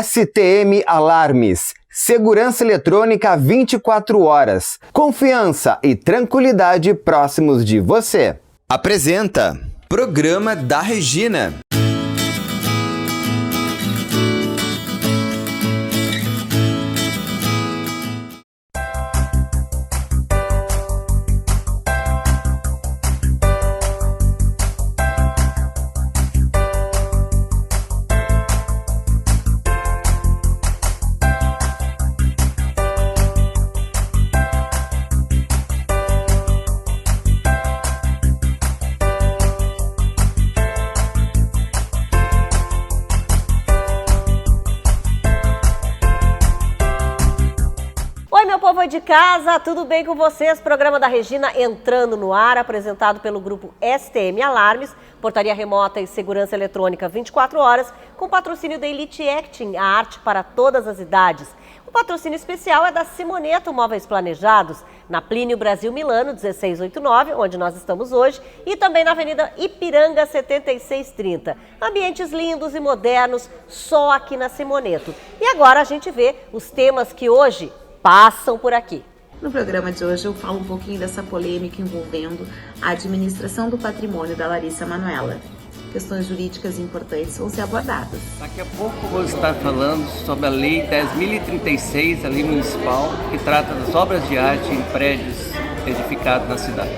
STM Alarmes. Segurança eletrônica 24 horas. Confiança e tranquilidade próximos de você. Apresenta Programa da Regina. Povo de casa, tudo bem com vocês? Programa da Regina entrando no ar, apresentado pelo grupo STM Alarmes, portaria remota e segurança eletrônica 24 horas, com patrocínio da Elite Acting, a arte para todas as idades. O patrocínio especial é da Simoneto Móveis Planejados, na Plínio Brasil Milano 1689, onde nós estamos hoje, e também na Avenida Ipiranga 7630. Ambientes lindos e modernos, só aqui na Simoneto. E agora a gente vê os temas que hoje passam por aqui. No programa de hoje eu falo um pouquinho dessa polêmica envolvendo a administração do patrimônio da Larissa Manoela. Questões jurídicas importantes vão ser abordadas. Daqui a pouco vou estar falando sobre a Lei 10.036, a Lei Municipal, que trata das obras de arte em prédios edificados na cidade.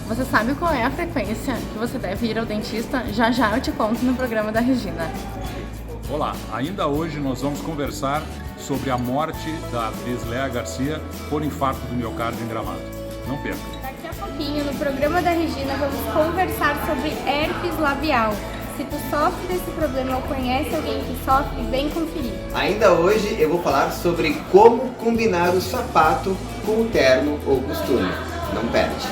Você sabe qual é a frequência que você deve ir ao dentista? Já já eu te conto no programa da Regina. Olá, ainda hoje nós vamos conversar sobre a morte da atriz Léa Garcia por infarto do miocárdio em Gramado. Não perca. Daqui a pouquinho, no programa da Regina, vamos conversar sobre herpes labial. Se tu sofre desse problema ou conhece alguém que sofre, vem conferir. Ainda hoje eu vou falar sobre como combinar o sapato com o terno ou costume. Não perde.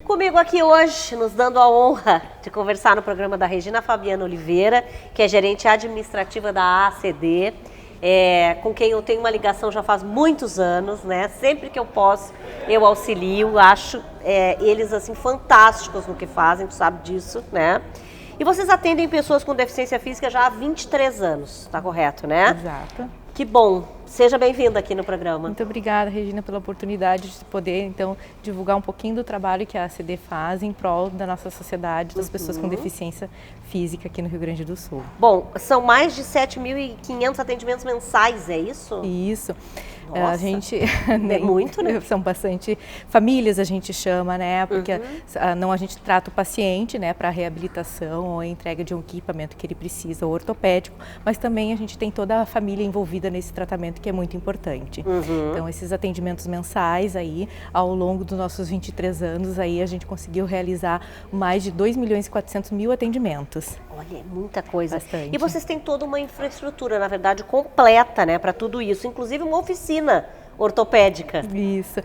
Comigo aqui hoje, nos dando a honra de conversar no programa da Regina, Fabiana Oliveira, que é gerente administrativa da ACD, com quem eu tenho uma ligação já faz muitos anos, né? Sempre que eu posso, eu auxilio, acho eles assim fantásticos no que fazem, tu sabe disso, né? E vocês atendem pessoas com deficiência física já há 23 anos, tá correto, né? Exato. Que bom. Seja bem-vinda aqui no programa. Muito obrigada, Regina, pela oportunidade de poder, então, divulgar um pouquinho do trabalho que a ACD faz em prol da nossa sociedade, das pessoas com deficiência física aqui no Rio Grande do Sul. Bom, são mais de 7.500 atendimentos mensais, é isso? Isso. Nossa, a gente é muito, né? São bastante famílias, a gente chama, né? Porque não a gente trata o paciente, né, para reabilitação ou entrega de um equipamento que ele precisa, ou ortopédico, mas também a gente tem toda a família envolvida nesse tratamento, que é muito importante. Então, esses atendimentos mensais aí, ao longo dos nossos 23 anos, aí a gente conseguiu realizar mais de 2.400.000 atendimentos. Olha, é muita coisa. Bastante. E vocês têm toda uma infraestrutura, na verdade, completa, né, para tudo isso, inclusive uma oficina ortopédica. Isso.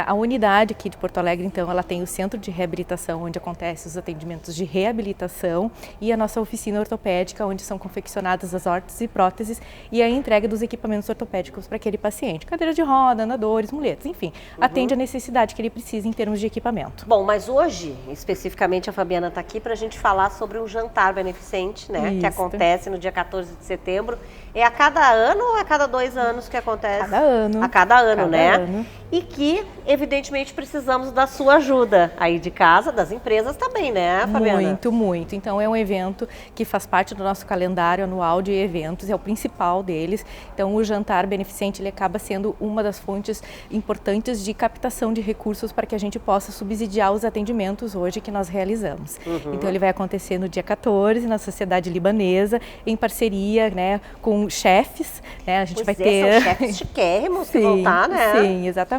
A unidade aqui de Porto Alegre, então, ela tem o centro de reabilitação, onde acontecem os atendimentos de reabilitação, e a nossa oficina ortopédica, onde são confeccionadas as órteses e próteses e a entrega dos equipamentos ortopédicos para aquele paciente. Cadeira de roda, andadores, muletas, enfim, atende a necessidade que ele precisa em termos de equipamento. Bom, mas hoje, especificamente, a Fabiana está aqui para a gente falar sobre um jantar beneficente, né, que acontece no dia 14 de setembro. É a cada ano ou a cada 2 anos que acontece? Cada ano. A cada ano, né? Ano. E que, evidentemente, precisamos da sua ajuda aí de casa, das empresas também, né, Fabiana? Muito, muito. Então, é um evento que faz parte do nosso calendário anual de eventos, é o principal deles. Então, o jantar beneficente, ele acaba sendo uma das fontes importantes de captação de recursos para que a gente possa subsidiar os atendimentos hoje que nós realizamos. Então, ele vai acontecer no dia 14, na Sociedade Libanesa, em parceria, né, com chefes, né? A gente vai ter... São chefes chiquérrimos que vão estar, né? Sim, exatamente.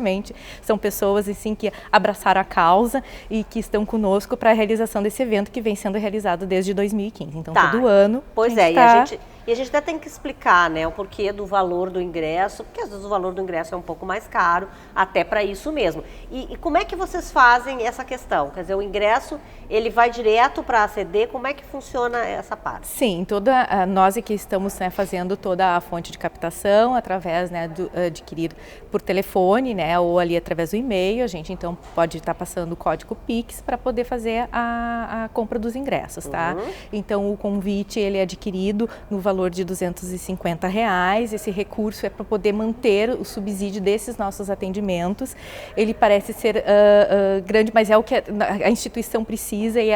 São pessoas assim que abraçaram a causa e que estão conosco para a realização desse evento que vem sendo realizado desde 2015. Então, todo ano. Pois é, e a E a gente até tem que explicar, né, o porquê do valor do ingresso, porque às vezes o valor do ingresso é um pouco mais caro, até para isso mesmo. E como é que vocês fazem essa questão? Quer dizer, o ingresso, ele vai direto para a CD, como é que funciona essa parte? Sim, nós aqui estamos, né, fazendo toda a fonte de captação através, né, do adquirido por telefone, né, ou ali através do e-mail. A gente então pode estar passando o código Pix para poder fazer a compra dos ingressos, tá? Então o convite ele é adquirido no valor de R$250. Esse recurso é para poder manter o subsídio desses nossos atendimentos. Ele parece ser grande, mas é o que a instituição precisa e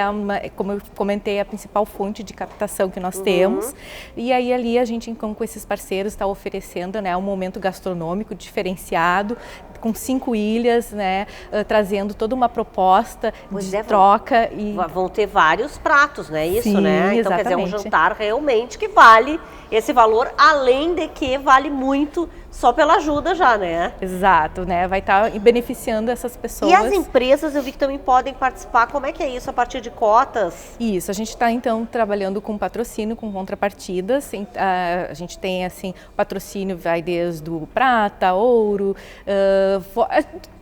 como eu comentei, a principal fonte de captação que nós temos. E aí ali a gente, então, com esses parceiros, está oferecendo, né, um momento gastronômico diferenciado, com 5 ilhas, né, trazendo toda uma proposta de troca. Vão ter vários pratos, né? Isso, sim, né? Então, exatamente. quer dizer, um jantar realmente que vale esse valor, além de que vale muito só pela ajuda já, né? Exato, né? Vai estar beneficiando essas pessoas. E as empresas, eu vi que também podem participar. Como é que é isso, a partir de cotas? Isso, a gente está então trabalhando com patrocínio, com contrapartidas. A gente tem, assim, o patrocínio vai desde o prata, ouro,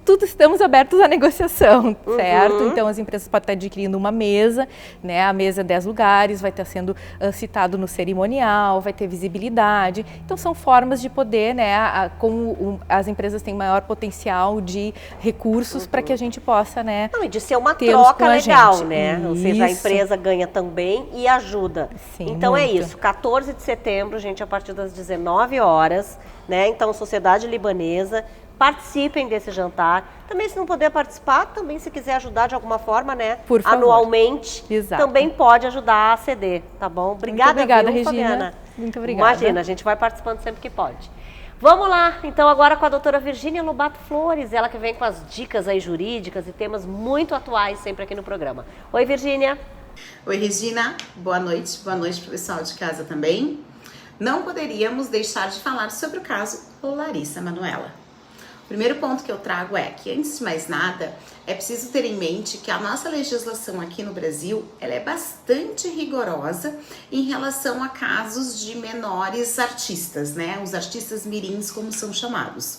tudo, estamos abertos à negociação, certo? Então as empresas podem estar adquirindo uma mesa, né? A mesa 10 lugares, vai estar sendo citado no cerimonial, vai ter visibilidade. Então são formas de poder, né? Como as empresas têm maior potencial de recursos para que a gente possa, né? Não, e de ser uma troca legal, né? Ou seja, a empresa ganha também e ajuda. Sim, então muito. É isso, 14 de setembro, gente, a partir das 19 horas, né? Então, Sociedade Libanesa, participem desse jantar. Também, se não puder participar, também se quiser ajudar de alguma forma, né? Por favor. Anualmente, exato, também pode ajudar a CD, tá bom? Obrigada, muito obrigada, viu, Regina. Fabiana? Muito obrigada. Imagina, a gente vai participando sempre que pode. Vamos lá, então, agora com a doutora Virgínia Lobato Flores, ela que vem com as dicas aí jurídicas e temas muito atuais sempre aqui no programa. Oi, Virgínia. Oi, Regina. Boa noite para o pessoal de casa também. Não poderíamos deixar de falar sobre o caso Larissa Manoela. O primeiro ponto que eu trago é que, antes de mais nada, é preciso ter em mente que a nossa legislação aqui no Brasil, ela é bastante rigorosa em relação a casos de menores artistas, né? Os artistas mirins, como são chamados.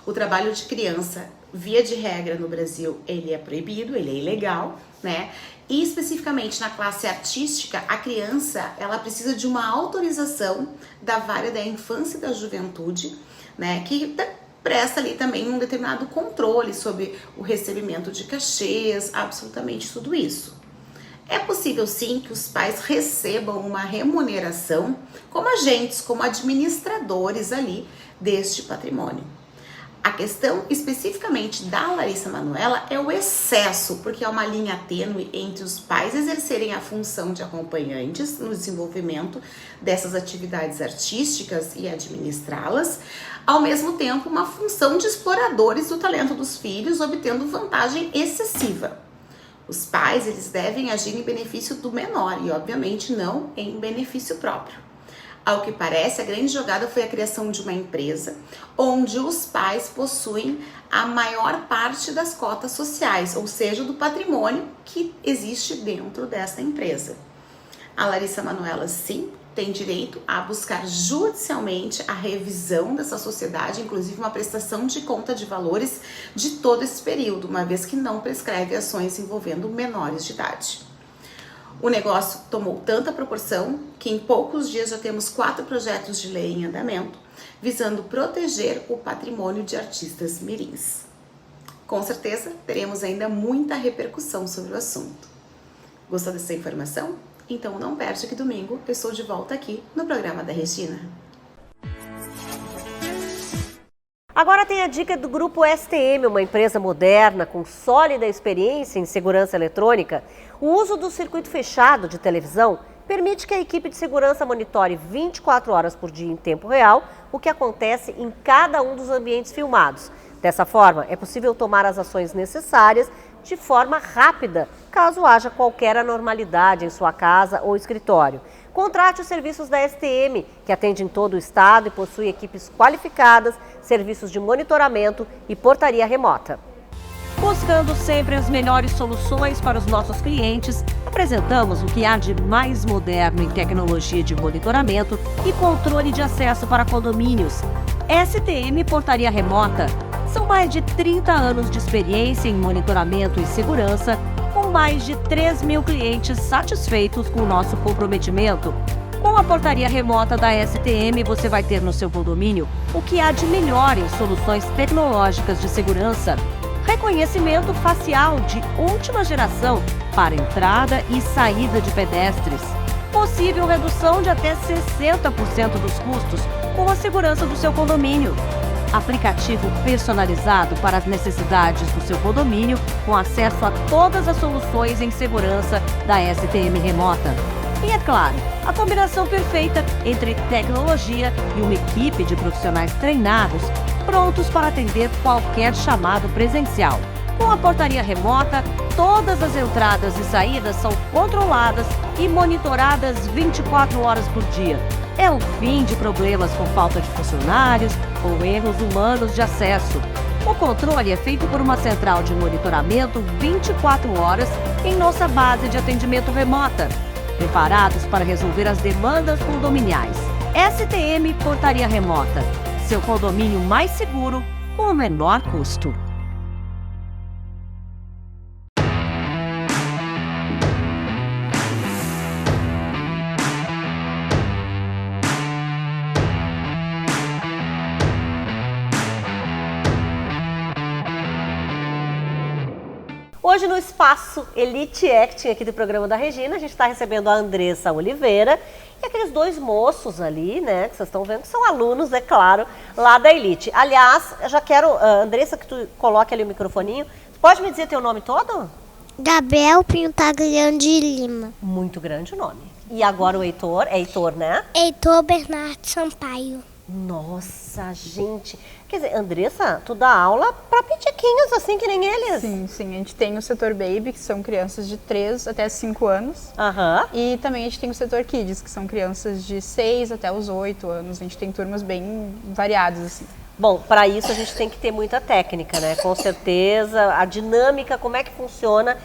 O trabalho de criança, via de regra no Brasil, ele é proibido, ele é ilegal, né? E especificamente na classe artística, a criança, ela precisa de uma autorização da Vara da Infância e da Juventude, né? Que presta ali também um determinado controle sobre o recebimento de cachês, absolutamente tudo isso. É possível sim que os pais recebam uma remuneração como agentes, como administradores ali deste patrimônio. A questão especificamente da Larissa Manoela é o excesso, porque é uma linha tênue entre os pais exercerem a função de acompanhantes no desenvolvimento dessas atividades artísticas e administrá-las, ao mesmo tempo uma função de exploradores do talento dos filhos, obtendo vantagem excessiva. Os pais, eles devem agir em benefício do menor e, obviamente, não em benefício próprio. Ao que parece, a grande jogada foi a criação de uma empresa onde os pais possuem a maior parte das cotas sociais, ou seja, do patrimônio que existe dentro dessa empresa. A Larissa Manoela, sim, tem direito a buscar judicialmente a revisão dessa sociedade, inclusive uma prestação de conta de valores de todo esse período, uma vez que não prescreve ações envolvendo menores de idade. O negócio tomou tanta proporção que em poucos dias já temos 4 projetos de lei em andamento, visando proteger o patrimônio de artistas mirins. Com certeza, teremos ainda muita repercussão sobre o assunto. Gostou dessa informação? Então não perde que domingo eu estou de volta aqui no programa da Regina. Agora tem a dica do Grupo STM, uma empresa moderna com sólida experiência em segurança eletrônica. O uso do circuito fechado de televisão permite que a equipe de segurança monitore 24 horas por dia em tempo real o que acontece em cada um dos ambientes filmados. Dessa forma, é possível tomar as ações necessárias de forma rápida, caso haja qualquer anormalidade em sua casa ou escritório. Contrate os serviços da STM, que atende em todo o estado e possui equipes qualificadas, serviços de monitoramento e portaria remota. Buscando sempre as melhores soluções para os nossos clientes, Apresentamos o que há de mais moderno em tecnologia de monitoramento e controle de acesso para condomínios. STM Portaria Remota. São mais de 30 anos de experiência em monitoramento e segurança, com mais de 3 mil clientes satisfeitos com o nosso comprometimento. Com a portaria remota da STM, você vai ter no seu condomínio o que há de melhor em soluções tecnológicas de segurança. Reconhecimento facial de última geração para entrada e saída de pedestres. Possível redução de até 60% dos custos com a segurança do seu condomínio. Aplicativo personalizado para as necessidades do seu condomínio, com acesso a todas as soluções em segurança da STM Remota. E é claro, a combinação perfeita entre tecnologia e uma equipe de profissionais treinados, prontos para atender qualquer chamado presencial. Com a portaria remota, todas as entradas e saídas são controladas e monitoradas 24 horas por dia. É o fim de problemas com falta de funcionários ou erros humanos de acesso. O controle é feito por uma central de monitoramento 24 horas em nossa base de atendimento remota, preparados para resolver as demandas condominiais. STM Portaria Remota, seu condomínio mais seguro com o menor custo. Hoje no Espaço Elite Acting aqui do programa da Regina, a gente está recebendo a Andressa Oliveira e aqueles dois moços ali, né, que vocês estão vendo, que são alunos, é claro, lá da Elite. Aliás, eu já quero, Andressa, que tu coloque ali o microfoninho. Pode me dizer teu nome todo? Gabriel Pintagliano de Lima. Muito grande o nome. E agora o Heitor, é Heitor, né? Heitor Bernardo Sampaio. Nossa, gente. Quer dizer, Andressa, tu dá aula para pitiquinhos, assim que nem eles? Sim, sim. A gente tem o setor Baby, que são crianças de 3 até 5 anos. Aham. E também a gente tem o setor Kids, que são crianças de 6 até os 8 anos. A gente tem turmas bem variadas, assim. Bom, para isso a gente tem que ter muita técnica, né? Com certeza, a dinâmica, como é que funciona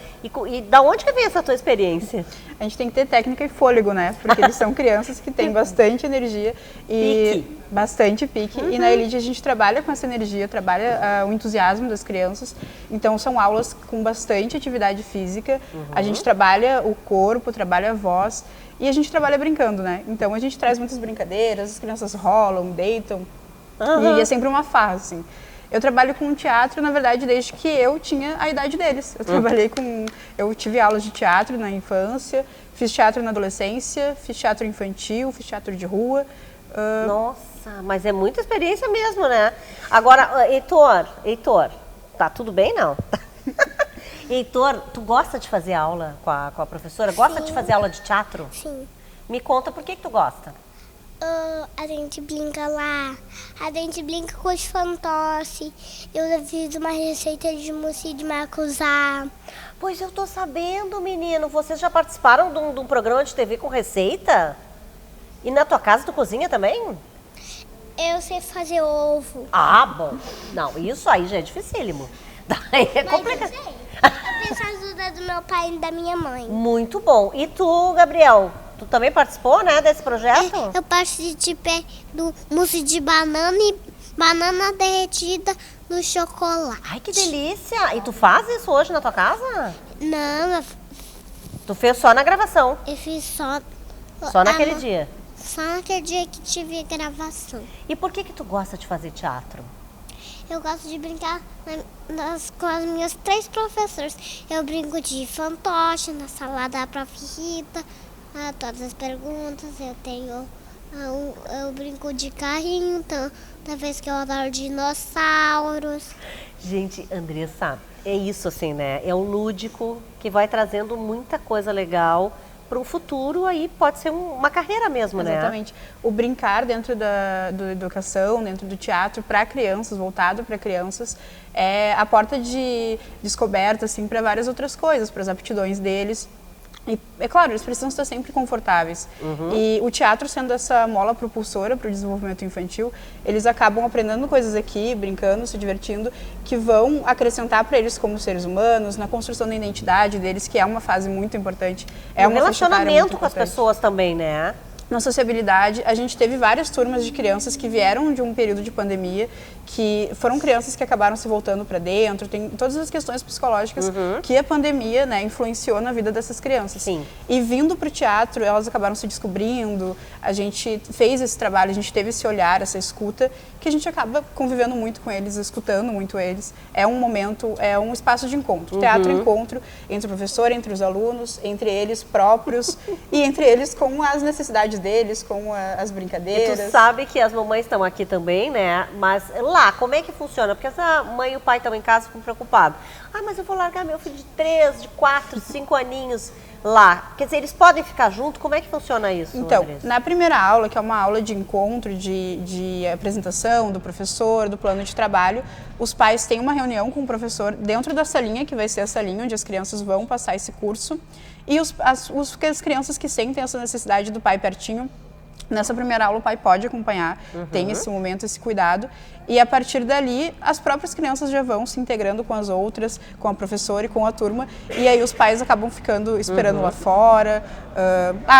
e da onde que vem essa tua experiência? A gente tem que ter técnica e fôlego, né? Porque eles são crianças que têm bastante energia e pique. Bastante pique. E na Elite a gente trabalha com essa energia, trabalha o entusiasmo das crianças. Então são aulas com bastante atividade física. A gente trabalha o corpo, trabalha a voz e a gente trabalha brincando, né? Então a gente traz muitas brincadeiras, as crianças rolam, deitam. E é sempre uma farra, assim. Eu trabalho com teatro, na verdade, desde que eu tinha a idade deles. Eu tive aulas de teatro na infância, fiz teatro na adolescência, fiz teatro infantil, fiz teatro de rua. Nossa, mas é muita experiência mesmo, né? Agora, Heitor, tá tudo bem, não? Heitor, tu gosta de fazer aula com a professora? Gosta de fazer aula de teatro? Sim. Me conta por que tu gosta. A gente brinca lá, a gente brinca com os fantoches. Eu fiz uma receita de mousse de maracujá. Pois eu tô sabendo, menino. Vocês já participaram de um programa de TV com receita? E na tua casa tu cozinha também? Eu sei fazer ovo. Ah, bom. Não, isso aí já é dificílimo. Daí é complicado. Eu peço ajuda do meu pai e da minha mãe. Muito bom. E tu, Gabriel? Tu também participou, né, desse projeto? Eu participei do mousse de banana e banana derretida no chocolate. Ai, que delícia! E tu faz isso hoje na tua casa? Não, Tu fez só na gravação? eu fiz só... Só naquele dia? Só naquele dia que tive gravação. E por que tu gosta de fazer teatro? Eu gosto de brincar com as minhas 3 professoras. Eu brinco de fantoche, na sala da Prof. Rita, todas as perguntas. Eu brinco de carrinho, da vez que eu adoro dinossauros. Gente, Andressa, é isso assim, né? É um lúdico que vai trazendo muita coisa legal para um futuro, aí pode ser uma carreira mesmo, né? Exatamente. O brincar dentro da educação, dentro do teatro, para crianças, voltado para crianças, é a porta de descoberta, assim, para várias outras coisas, para as aptidões deles. E, é claro, eles precisam estar sempre confortáveis. E o teatro, sendo essa mola propulsora para o desenvolvimento infantil, eles acabam aprendendo coisas aqui, brincando, se divertindo, que vão acrescentar para eles como seres humanos, na construção da identidade deles, que é uma fase muito importante. É um relacionamento com as pessoas também, né? Na sociabilidade, a gente teve várias turmas de crianças que vieram de um período de pandemia, que foram crianças que acabaram se voltando para dentro, tem todas as questões psicológicas que a pandemia, né, influenciou na vida dessas crianças. Sim. E vindo para o teatro, elas acabaram se descobrindo, a gente fez esse trabalho, a gente teve esse olhar, essa escuta, que a gente acaba convivendo muito com eles, escutando muito eles. É um momento, é um espaço de encontro. Teatro é encontro entre o professor, entre os alunos, entre eles próprios e entre eles com as necessidades deles, com as brincadeiras. E tu sabe que as mamães estão aqui também, né? Mas lá, como é que funciona? Porque essa mãe e o pai estão em casa e ficam preocupados. Ah, mas eu vou largar meu filho de 3, de 4, 5 aninhos lá. Quer dizer, eles podem ficar juntos? Como é que funciona isso, Então, Andressa? na primeira aula, que é uma aula de encontro, de apresentação do professor, do plano de trabalho, os pais têm uma reunião com o professor dentro da salinha, que vai ser a salinha onde as crianças vão passar esse curso. E as crianças que sentem essa necessidade do pai pertinho, nessa primeira aula o pai pode acompanhar, tem esse momento, esse cuidado. E a partir dali, as próprias crianças já vão se integrando com as outras, com a professora e com a turma. E aí os pais acabam ficando esperando lá fora,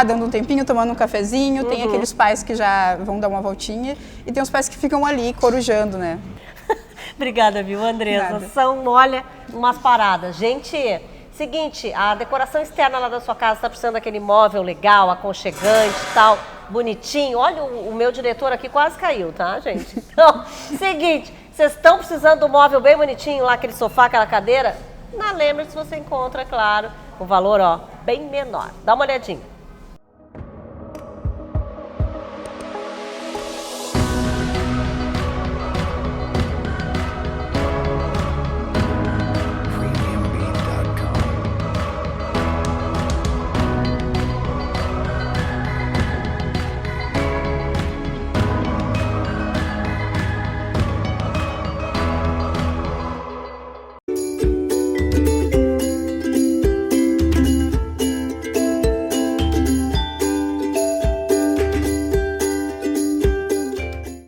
dando um tempinho, tomando um cafezinho. Tem aqueles pais que já vão dar uma voltinha e tem os pais que ficam ali corujando, né? Obrigada, viu, Andressa? Nada. São, olha, umas paradas. Gente, seguinte, a decoração externa lá da sua casa está precisando daquele móvel legal, aconchegante e tal, bonitinho. Olha, o meu diretor aqui quase caiu, tá, gente? Então, seguinte, vocês estão precisando do móvel bem bonitinho lá, aquele sofá, aquela cadeira? Na Lembrete você encontra, claro, o valor, ó, bem menor. Dá uma olhadinha.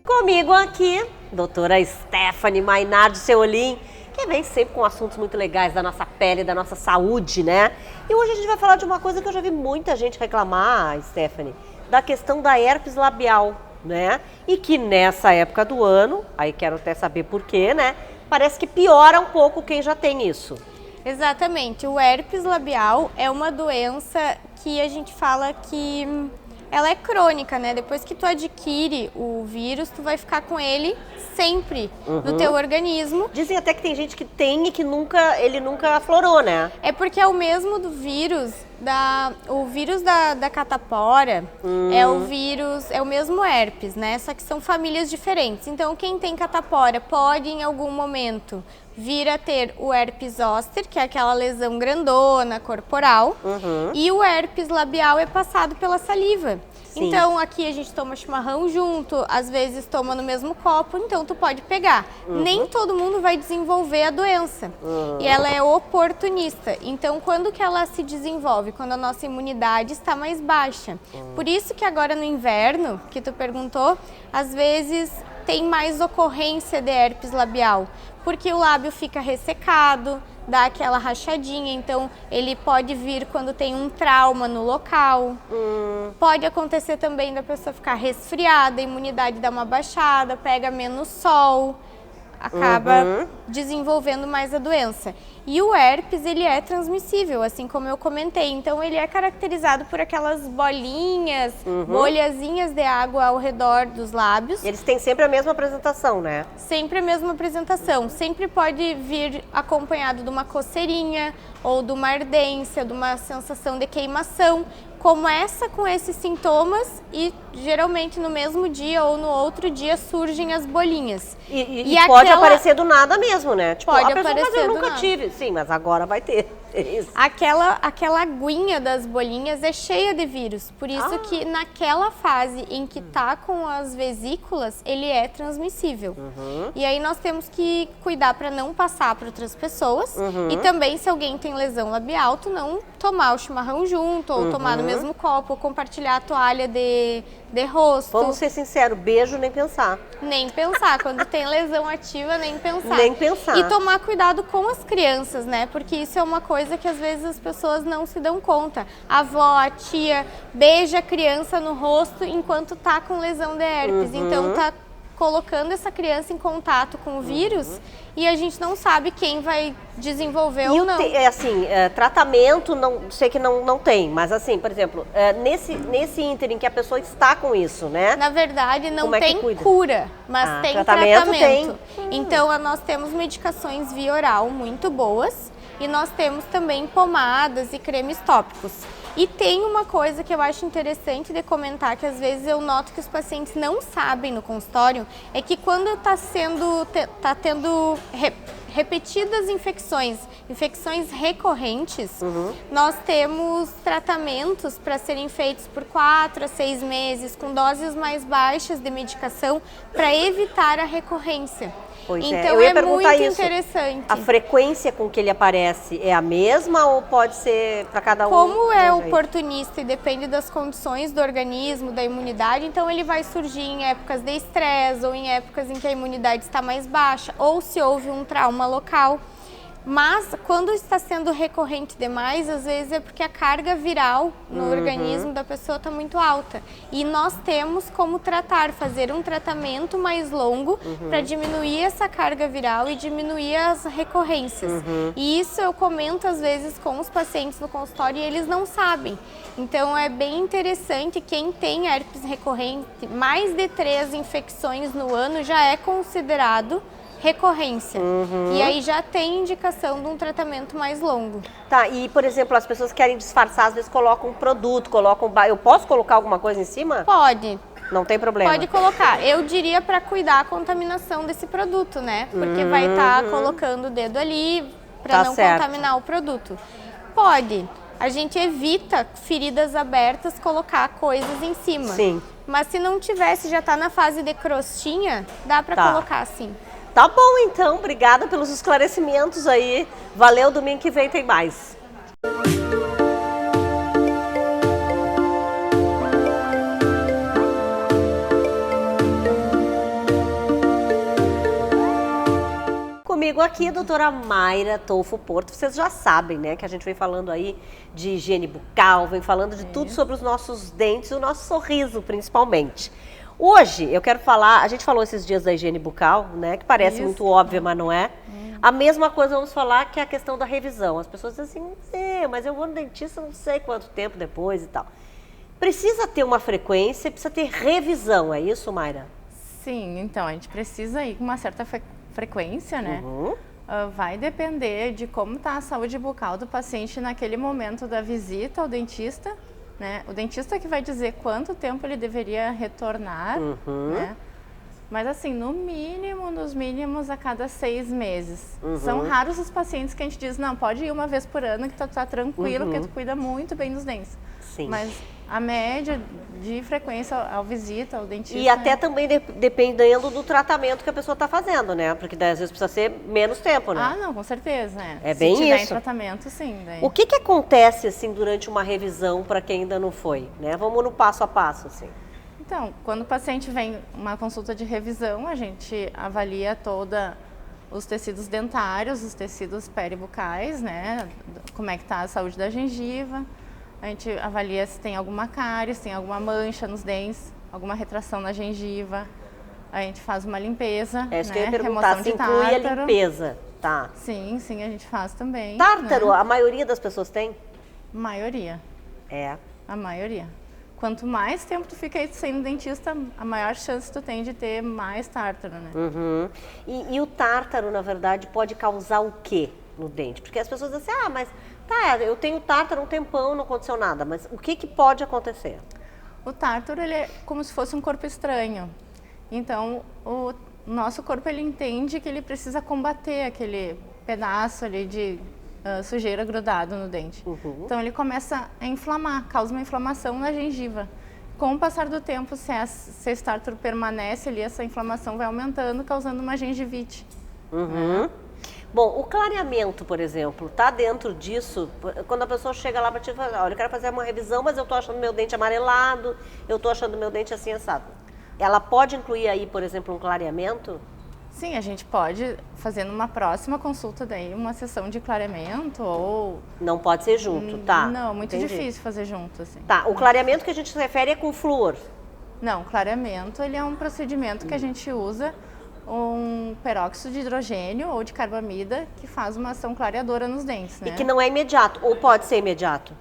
Comigo aqui, doutora Stephanie Mainardi Seolim, que vem sempre com assuntos muito legais da nossa pele, da nossa saúde, né? E hoje a gente vai falar de uma coisa que eu já vi muita gente reclamar, Stephanie, da questão da herpes labial, né? E que nessa época do ano, aí quero até saber por quê, né? Parece que piora um pouco quem já tem isso. Exatamente. O herpes labial é uma doença que a gente fala que ela é crônica, né? Depois que tu adquire o vírus, tu vai ficar com ele sempre no teu organismo. Dizem até que tem gente que tem e que ele nunca aflorou, né? É porque é o mesmo do vírus, o vírus da catapora é o vírus, é o mesmo herpes, né? Só que são famílias diferentes. Então, quem tem catapora pode, em algum momento, vir a ter o herpes zoster, que é aquela lesão grandona, corporal, e o herpes labial é passado pela saliva. Sim. Então, aqui a gente toma chimarrão junto, às vezes toma no mesmo copo, então tu pode pegar. Nem todo mundo vai desenvolver a doença. E ela é oportunista. Então, quando que ela se desenvolve? Quando a nossa imunidade está mais baixa. Por isso que agora no inverno, que tu perguntou, às vezes tem mais ocorrência de herpes labial. Porque o lábio fica ressecado, dá aquela rachadinha, então ele pode vir quando tem um trauma no local. Pode acontecer também da pessoa ficar resfriada, a imunidade dá uma baixada, pega menos sol, acaba desenvolvendo mais a doença. E o herpes, ele é transmissível, assim como eu comentei. Então, ele é caracterizado por aquelas bolinhas, bolhazinhas de água ao redor dos lábios. Eles têm sempre a mesma apresentação, né? Sempre a mesma apresentação. Sempre pode vir acompanhado de uma coceirinha ou de uma ardência, de uma sensação de queimação. começa com esses sintomas e geralmente no mesmo dia ou no outro dia surgem as bolinhas. E pode aparecer do nada mesmo, né? Tipo, pode a pessoa, aparecer mas eu do nunca nada. tive. Sim, mas agora vai ter. Isso. Aquela aguinha das bolinhas é cheia de vírus, por isso que naquela fase em que tá com as vesículas, ele é transmissível. E aí nós temos que cuidar para não passar para outras pessoas e também se alguém tem lesão labial, tu não tomar o chimarrão junto, ou tomar no mesmo copo, ou compartilhar a toalha de rosto. Vamos ser sinceros, beijo nem pensar. Nem pensar, quando tem lesão ativa, nem pensar. Nem pensar. E tomar cuidado com as crianças, né? Porque isso é uma coisa que às vezes as pessoas não se dão conta. A avó, a tia, beija a criança no rosto enquanto tá com lesão de herpes. Então tá colocando essa criança em contato com o vírus e a gente não sabe quem vai desenvolver ou não. Tratamento, não sei que não tem, mas assim, por exemplo, nesse ínterim que a pessoa está com isso, né? Na verdade, não tem cura, mas tem tratamento. Então, nós temos medicações via oral muito boas e nós temos também pomadas e cremes tópicos. E tem uma coisa que eu acho interessante de comentar, que às vezes eu noto que os pacientes não sabem no consultório, é que quando tá tendo repetidas infecções recorrentes, nós temos tratamentos para serem feitos por 4 a 6 meses, com doses mais baixas de medicação, para evitar a recorrência. Pois então eu ia perguntar muito isso. interessante. A frequência com que ele aparece é a mesma ou pode ser para cada um? Como é oportunista e depende das condições do organismo, da imunidade, então ele vai surgir em épocas de estresse ou em épocas em que a imunidade está mais baixa ou se houve um trauma local. Mas quando está sendo recorrente demais, às vezes é porque a carga viral no organismo da pessoa está muito alta. E nós temos como fazer um tratamento mais longo para diminuir essa carga viral e diminuir as recorrências. E isso eu comento às vezes com os pacientes no consultório e eles não sabem. Então é bem interessante, quem tem herpes recorrente, mais de 3 infecções no ano já é considerado recorrência. E aí já tem indicação de um tratamento mais longo. Tá, e por exemplo, as pessoas querem disfarçar, às vezes colocam um produto, eu posso colocar alguma coisa em cima? Pode. Não tem problema? Pode colocar. Eu diria para cuidar a contaminação desse produto, né? Porque vai estar colocando o dedo ali para não contaminar o produto. Pode. A gente evita feridas abertas, colocar coisas em cima. Sim. Mas se não tivesse, já tá na fase de crostinha, dá para colocar sim. Tá bom, então. Obrigada pelos esclarecimentos aí. Valeu, domingo que vem tem mais. Comigo aqui, a doutora Mayra Tolfo Porto. Vocês já sabem, né, que a gente vem falando aí de higiene bucal, vem falando de tudo sobre os nossos dentes, o nosso sorriso, principalmente. Hoje, eu quero falar, a gente falou esses dias da higiene bucal, né, que parece muito óbvia, mas não é. A mesma coisa vamos falar que é a questão da revisão. As pessoas dizem assim, mas eu vou no dentista não sei quanto tempo depois e tal. Precisa ter uma frequência, precisa ter revisão, é isso, Mayra? Sim, então, a gente precisa ir com uma certa frequência, né? Vai depender de como está a saúde bucal do paciente naquele momento da visita ao dentista, né? O dentista que vai dizer quanto tempo ele deveria retornar, né? Mas assim, no mínimo, nos mínimos a cada 6 meses. São raros os pacientes que a gente diz, não, pode ir uma vez por ano que tu tá tranquilo, porque tu cuida muito bem dos dentes. Sim. Mas a média de frequência ao visita, ao dentista... E até também dependendo do tratamento que a pessoa está fazendo, né? Porque daí, às vezes precisa ser menos tempo, né? Ah, não, com certeza, né? É bem isso. Se tiver em tratamento, sim. Daí. O que acontece, assim, durante uma revisão para quem ainda não foi, né? Vamos no passo a passo, assim. Então, quando o paciente vem uma consulta de revisão, a gente avalia os tecidos dentários, os tecidos peribucais, né? Como é que está a saúde da gengiva. A gente avalia se tem alguma cárie, se tem alguma mancha nos dentes, alguma retração na gengiva. A gente faz uma limpeza, É isso né? que eu ia perguntar, se inclui a limpeza, tá? Sim, sim, a gente faz também. Tártaro, né? a maioria das pessoas tem? Maioria. É. A maioria. Quanto mais tempo tu fica aí sem no dentista, a maior chance tu tem de ter mais tártaro, né? E o tártaro, na verdade, pode causar o quê? no dente? Porque as pessoas dizem assim, mas tá, eu tenho tártaro há um tempão, não aconteceu nada. Mas o que pode acontecer? O tártaro, ele é como se fosse um corpo estranho. Então, o nosso corpo, ele entende que ele precisa combater aquele pedaço ali de sujeira grudado no dente. Então, ele começa a inflamar, causa uma inflamação na gengiva. Com o passar do tempo, se esse tártaro permanece ali, essa inflamação vai aumentando, causando uma gengivite. Bom, o clareamento, por exemplo, tá dentro disso? Quando a pessoa chega lá para te falar, olha, eu quero fazer uma revisão, mas eu tô achando meu dente amarelado, eu tô achando meu dente assim assado. Ela pode incluir aí, por exemplo, um clareamento? Sim, a gente pode fazer numa próxima consulta daí uma sessão de clareamento ou... Não pode ser junto, tá? Não, muito Entendi. difícil fazer junto, assim. Tá, o clareamento que a gente se refere é com flúor? Não, clareamento, ele é um procedimento que a gente usa um peróxido de hidrogênio ou de carbamida que faz uma ação clareadora nos dentes, né? E que não é imediato, ou pode ser imediato?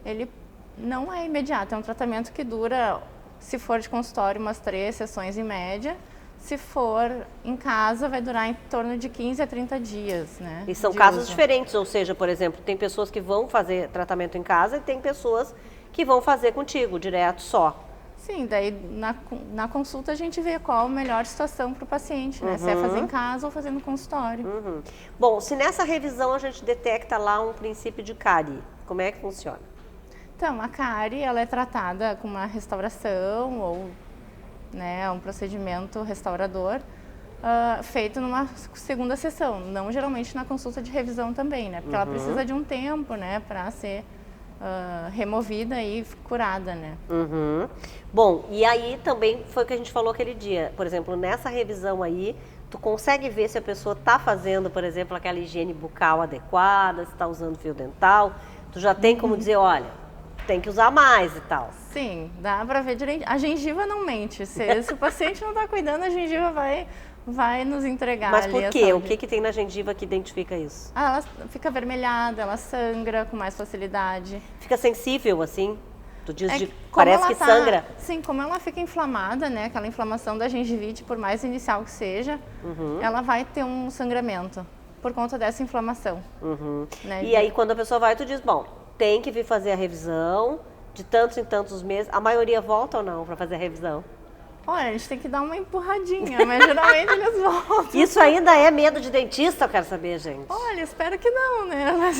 Ele não é imediato, é um tratamento que dura, se for de consultório, umas 3 sessões em média. Se for em casa, vai durar em torno de 15 a 30 dias, né? E são casos diferentes, ou seja, por exemplo, tem pessoas que vão fazer tratamento em casa e tem pessoas que vão fazer contigo, direto só. Sim, daí na consulta a gente vê qual a melhor situação para o paciente, né? Se é fazer em casa ou fazer no consultório. Bom, se nessa revisão a gente detecta lá um princípio de cárie, como é que funciona? Então, a cárie, ela é tratada com uma restauração ou um procedimento restaurador feito numa segunda sessão, não geralmente na consulta de revisão também, né? Porque ela precisa de um tempo, né, para ser removida e curada, né? Bom, e aí também foi o que a gente falou aquele dia, por exemplo, nessa revisão aí, tu consegue ver se a pessoa está fazendo, por exemplo, aquela higiene bucal adequada, se está usando fio dental, tu já tem como dizer, olha, tem que usar mais e tal. Sim, dá para ver direito. A gengiva não mente. Se o paciente não está cuidando, a gengiva vai nos entregar. Mas ali por quê? O que tem na gengiva que identifica isso? Ela fica avermelhada, ela sangra com mais facilidade. Fica sensível assim? Tu diz parece que sangra? Sim, como ela fica inflamada, né? Aquela inflamação da gengivite, por mais inicial que seja, ela vai ter um sangramento por conta dessa inflamação. Né? E aí quando a pessoa vai, tu diz, bom, tem que vir fazer a revisão de tantos em tantos meses. A maioria volta ou não para fazer a revisão? Olha, a gente tem que dar uma empurradinha, mas geralmente eles voltam. Isso ainda é medo de dentista, eu quero saber, gente. Olha, espero que não, né?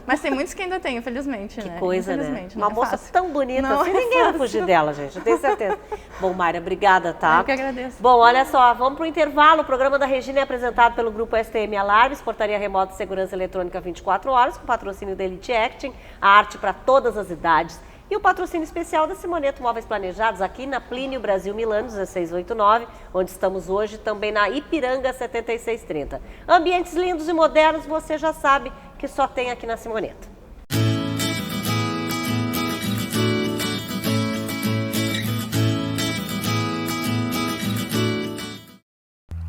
Mas tem muitos que ainda tem, infelizmente, que né? Coisa, né? Uma moça fácil. tão bonita não assim, ninguém vai fugir dela, gente, eu tenho certeza. Bom, Mayra, obrigada, tá? Eu que agradeço. Bom, olha só, vamos para o intervalo. O programa da Regina é apresentado pelo Grupo STM Alarmes, Portaria Remota de Segurança Eletrônica 24 horas, com patrocínio da Elite Acting, a arte para todas as idades. E o patrocínio especial da Simoneto Móveis Planejados, aqui na Plínio Brasil Milano, 1689, onde estamos hoje, também na Ipiranga 7630. Ambientes lindos e modernos, você já sabe que só tem aqui na Simoneto.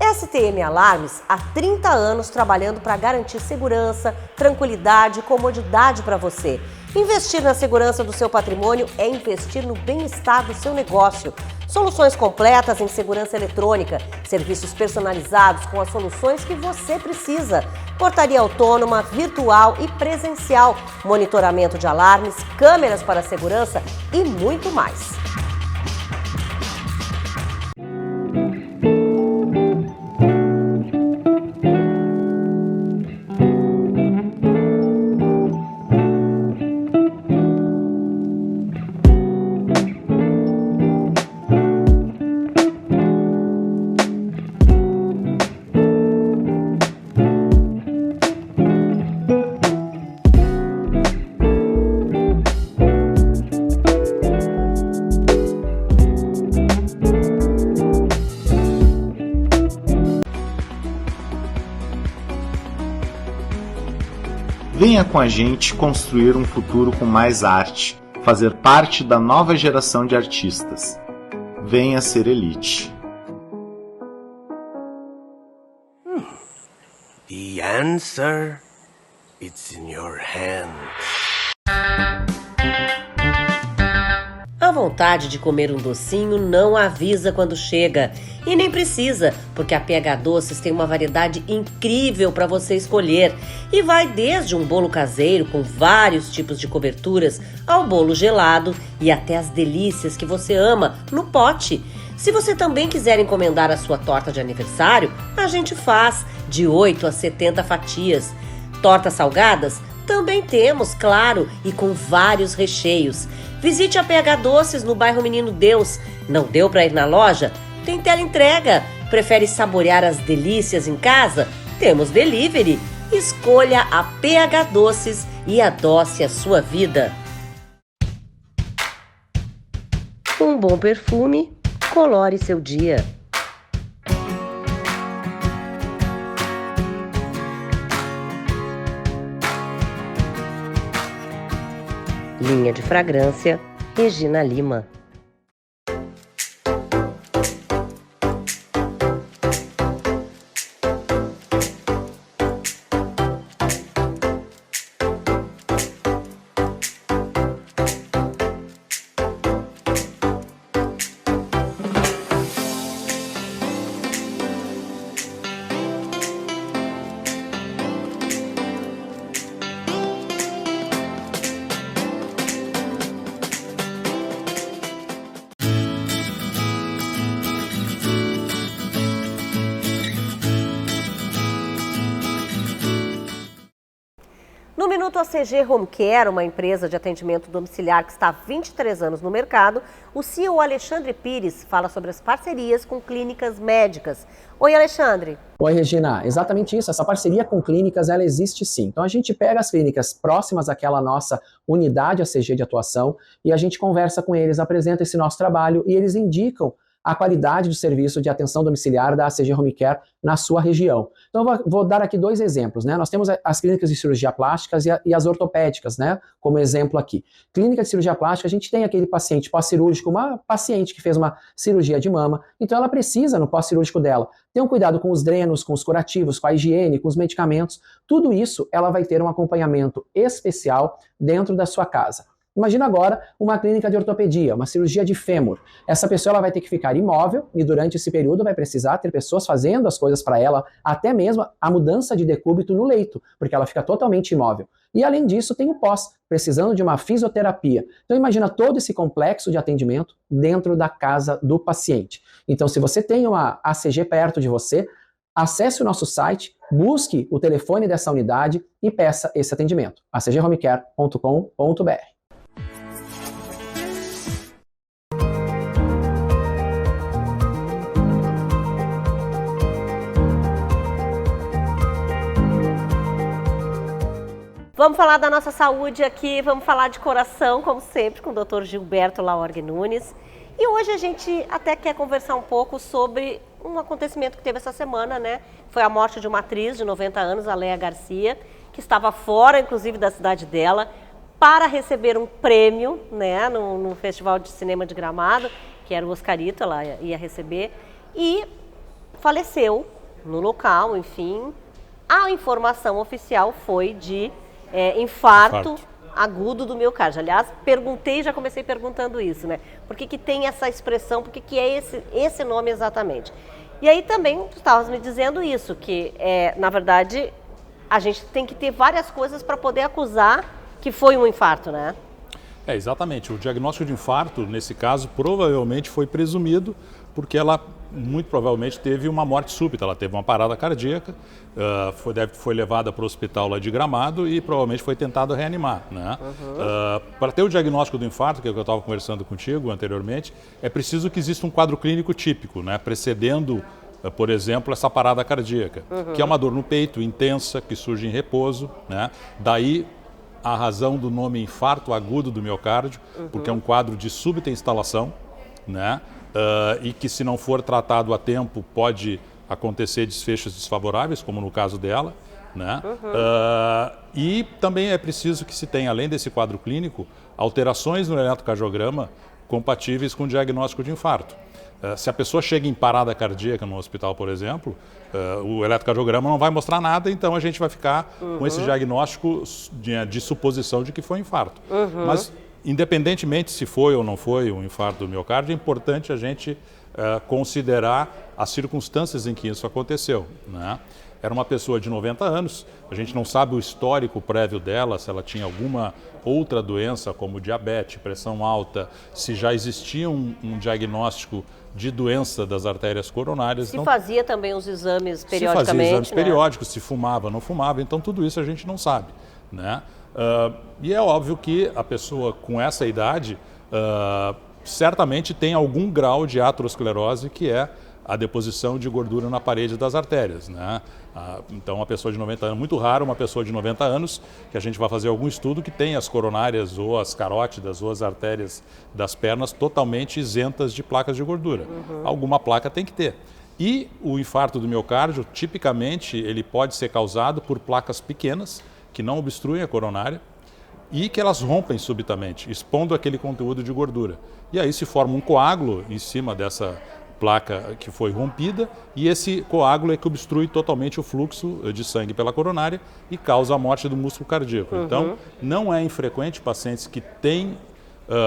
STM Alarmes, há 30 anos trabalhando para garantir segurança, tranquilidade e comodidade para você. Investir na segurança do seu patrimônio é investir no bem-estar do seu negócio. Soluções completas em segurança eletrônica, serviços personalizados com as soluções que você precisa. Portaria autônoma, virtual e presencial, monitoramento de alarmes, câmeras para segurança e muito mais. Venha com a gente construir um futuro com mais arte, fazer parte da nova geração de artistas. Venha ser Elite. The answer, it's in your hands. vontade de comer um docinho não avisa quando chega. E nem precisa, porque a PH Doces tem uma variedade incrível para você escolher. E vai desde um bolo caseiro com vários tipos de coberturas, ao bolo gelado e até as delícias que você ama no pote. Se você também quiser encomendar a sua torta de aniversário, a gente faz de 8 a 70 fatias. Tortas salgadas? Também temos, claro, e com vários recheios. Visite a PH Doces no bairro Menino Deus. Não deu para ir na loja? Tem teleentrega. Prefere saborear as delícias em casa? Temos delivery. Escolha a PH Doces e adoce a sua vida. Um bom perfume colore seu dia. Linha de fragrância, Regina Lima. No Minuto ACG Home Care, uma empresa de atendimento domiciliar que está há 23 anos no mercado, o CEO Alexandre Pires fala sobre as parcerias com clínicas médicas. Oi, Alexandre. Oi, Regina. Exatamente isso. Essa parceria com clínicas, ela existe sim. Então, a gente pega as clínicas próximas àquela nossa unidade ACG de atuação e a gente conversa com eles, apresenta esse nosso trabalho e eles indicam a qualidade do serviço de atenção domiciliar da ACG Home Care na sua região. Então, eu vou dar aqui dois exemplos, né? Nós temos as clínicas de cirurgia plásticas e as ortopédicas, né? Como exemplo aqui. Clínica de cirurgia plástica, a gente tem aquele paciente pós-cirúrgico, uma paciente que fez uma cirurgia de mama, então ela precisa, no pós-cirúrgico dela, ter um cuidado com os drenos, com os curativos, com a higiene, com os medicamentos. Tudo isso, ela vai ter um acompanhamento especial dentro da sua casa. Imagina agora uma clínica de ortopedia, uma cirurgia de fêmur. Essa pessoa ela vai ter que ficar imóvel e durante esse período vai precisar ter pessoas fazendo as coisas para ela, até mesmo a mudança de decúbito no leito, porque ela fica totalmente imóvel. E além disso tem o pós, precisando de uma fisioterapia. Então imagina todo esse complexo de atendimento dentro da casa do paciente. Então se você tem uma ACG perto de você, acesse o nosso site, busque o telefone dessa unidade e peça esse atendimento. acghomecare.com.br. Vamos falar da nossa saúde aqui, vamos falar de coração, como sempre, com o Dr. Gilberto Laorgue Nunes. E hoje a gente até quer conversar um pouco sobre um acontecimento que teve essa semana, né? Foi a morte de uma atriz de 90 anos, a Léa Garcia, que estava fora, inclusive, da cidade dela, para receber um prêmio, né, no Festival de Cinema de Gramado, que era o Oscarito, ela ia receber, e faleceu no local, enfim. A informação oficial foi de infarto agudo do miocárdio. Aliás, já comecei perguntando isso, né? Por que tem essa expressão, por que é esse nome exatamente? E aí também tu estavas me dizendo isso, que na verdade a gente tem que ter várias coisas para poder acusar que foi um infarto, né? Exatamente. O diagnóstico de infarto, nesse caso, provavelmente foi presumido porque ela muito provavelmente teve uma morte súbita, ela teve uma parada cardíaca, foi levada para o hospital lá de Gramado e provavelmente foi tentado reanimar, né? Para ter o diagnóstico do infarto, que é o que eu estava conversando contigo anteriormente, é preciso que exista um quadro clínico típico, né? Precedendo, por exemplo, essa parada cardíaca, que é uma dor no peito intensa, que surge em repouso, né? Daí a razão do nome infarto agudo do miocárdio, porque é um quadro de súbita instalação, né? E que se não for tratado a tempo pode acontecer desfechos desfavoráveis, como no caso dela, né? E também é preciso que se tenha, além desse quadro clínico, alterações no eletrocardiograma compatíveis com o diagnóstico de infarto. Se a pessoa chega em parada cardíaca no hospital, por exemplo, o eletrocardiograma não vai mostrar nada, então a gente vai ficar com esse diagnóstico de suposição de que foi infarto. Mas independentemente se foi ou não foi um infarto do miocárdio, é importante a gente considerar as circunstâncias em que isso aconteceu, né? Era uma pessoa de 90 anos, a gente não sabe o histórico prévio dela, se ela tinha alguma outra doença como diabetes, pressão alta, se já existia um diagnóstico de doença das artérias coronárias. Se fazia também os exames periodicamente. Se fazia exames né? periódicos, se fumava, não fumava, então tudo isso a gente não sabe, né? E é óbvio que a pessoa com essa idade certamente tem algum grau de aterosclerose, que é a deposição de gordura na parede das artérias, né? Então, uma pessoa de 90 anos, muito raro uma pessoa de 90 anos, que a gente vai fazer algum estudo que tem as coronárias ou as carótidas ou as artérias das pernas totalmente isentas de placas de gordura. Alguma placa tem que ter. E o infarto do miocárdio, tipicamente, ele pode ser causado por placas pequenas, que não obstruem a coronária, e que elas rompem subitamente, expondo aquele conteúdo de gordura. E aí se forma um coágulo em cima dessa placa que foi rompida, e esse coágulo é que obstrui totalmente o fluxo de sangue pela coronária e causa a morte do músculo cardíaco. Então, não é infrequente pacientes que têm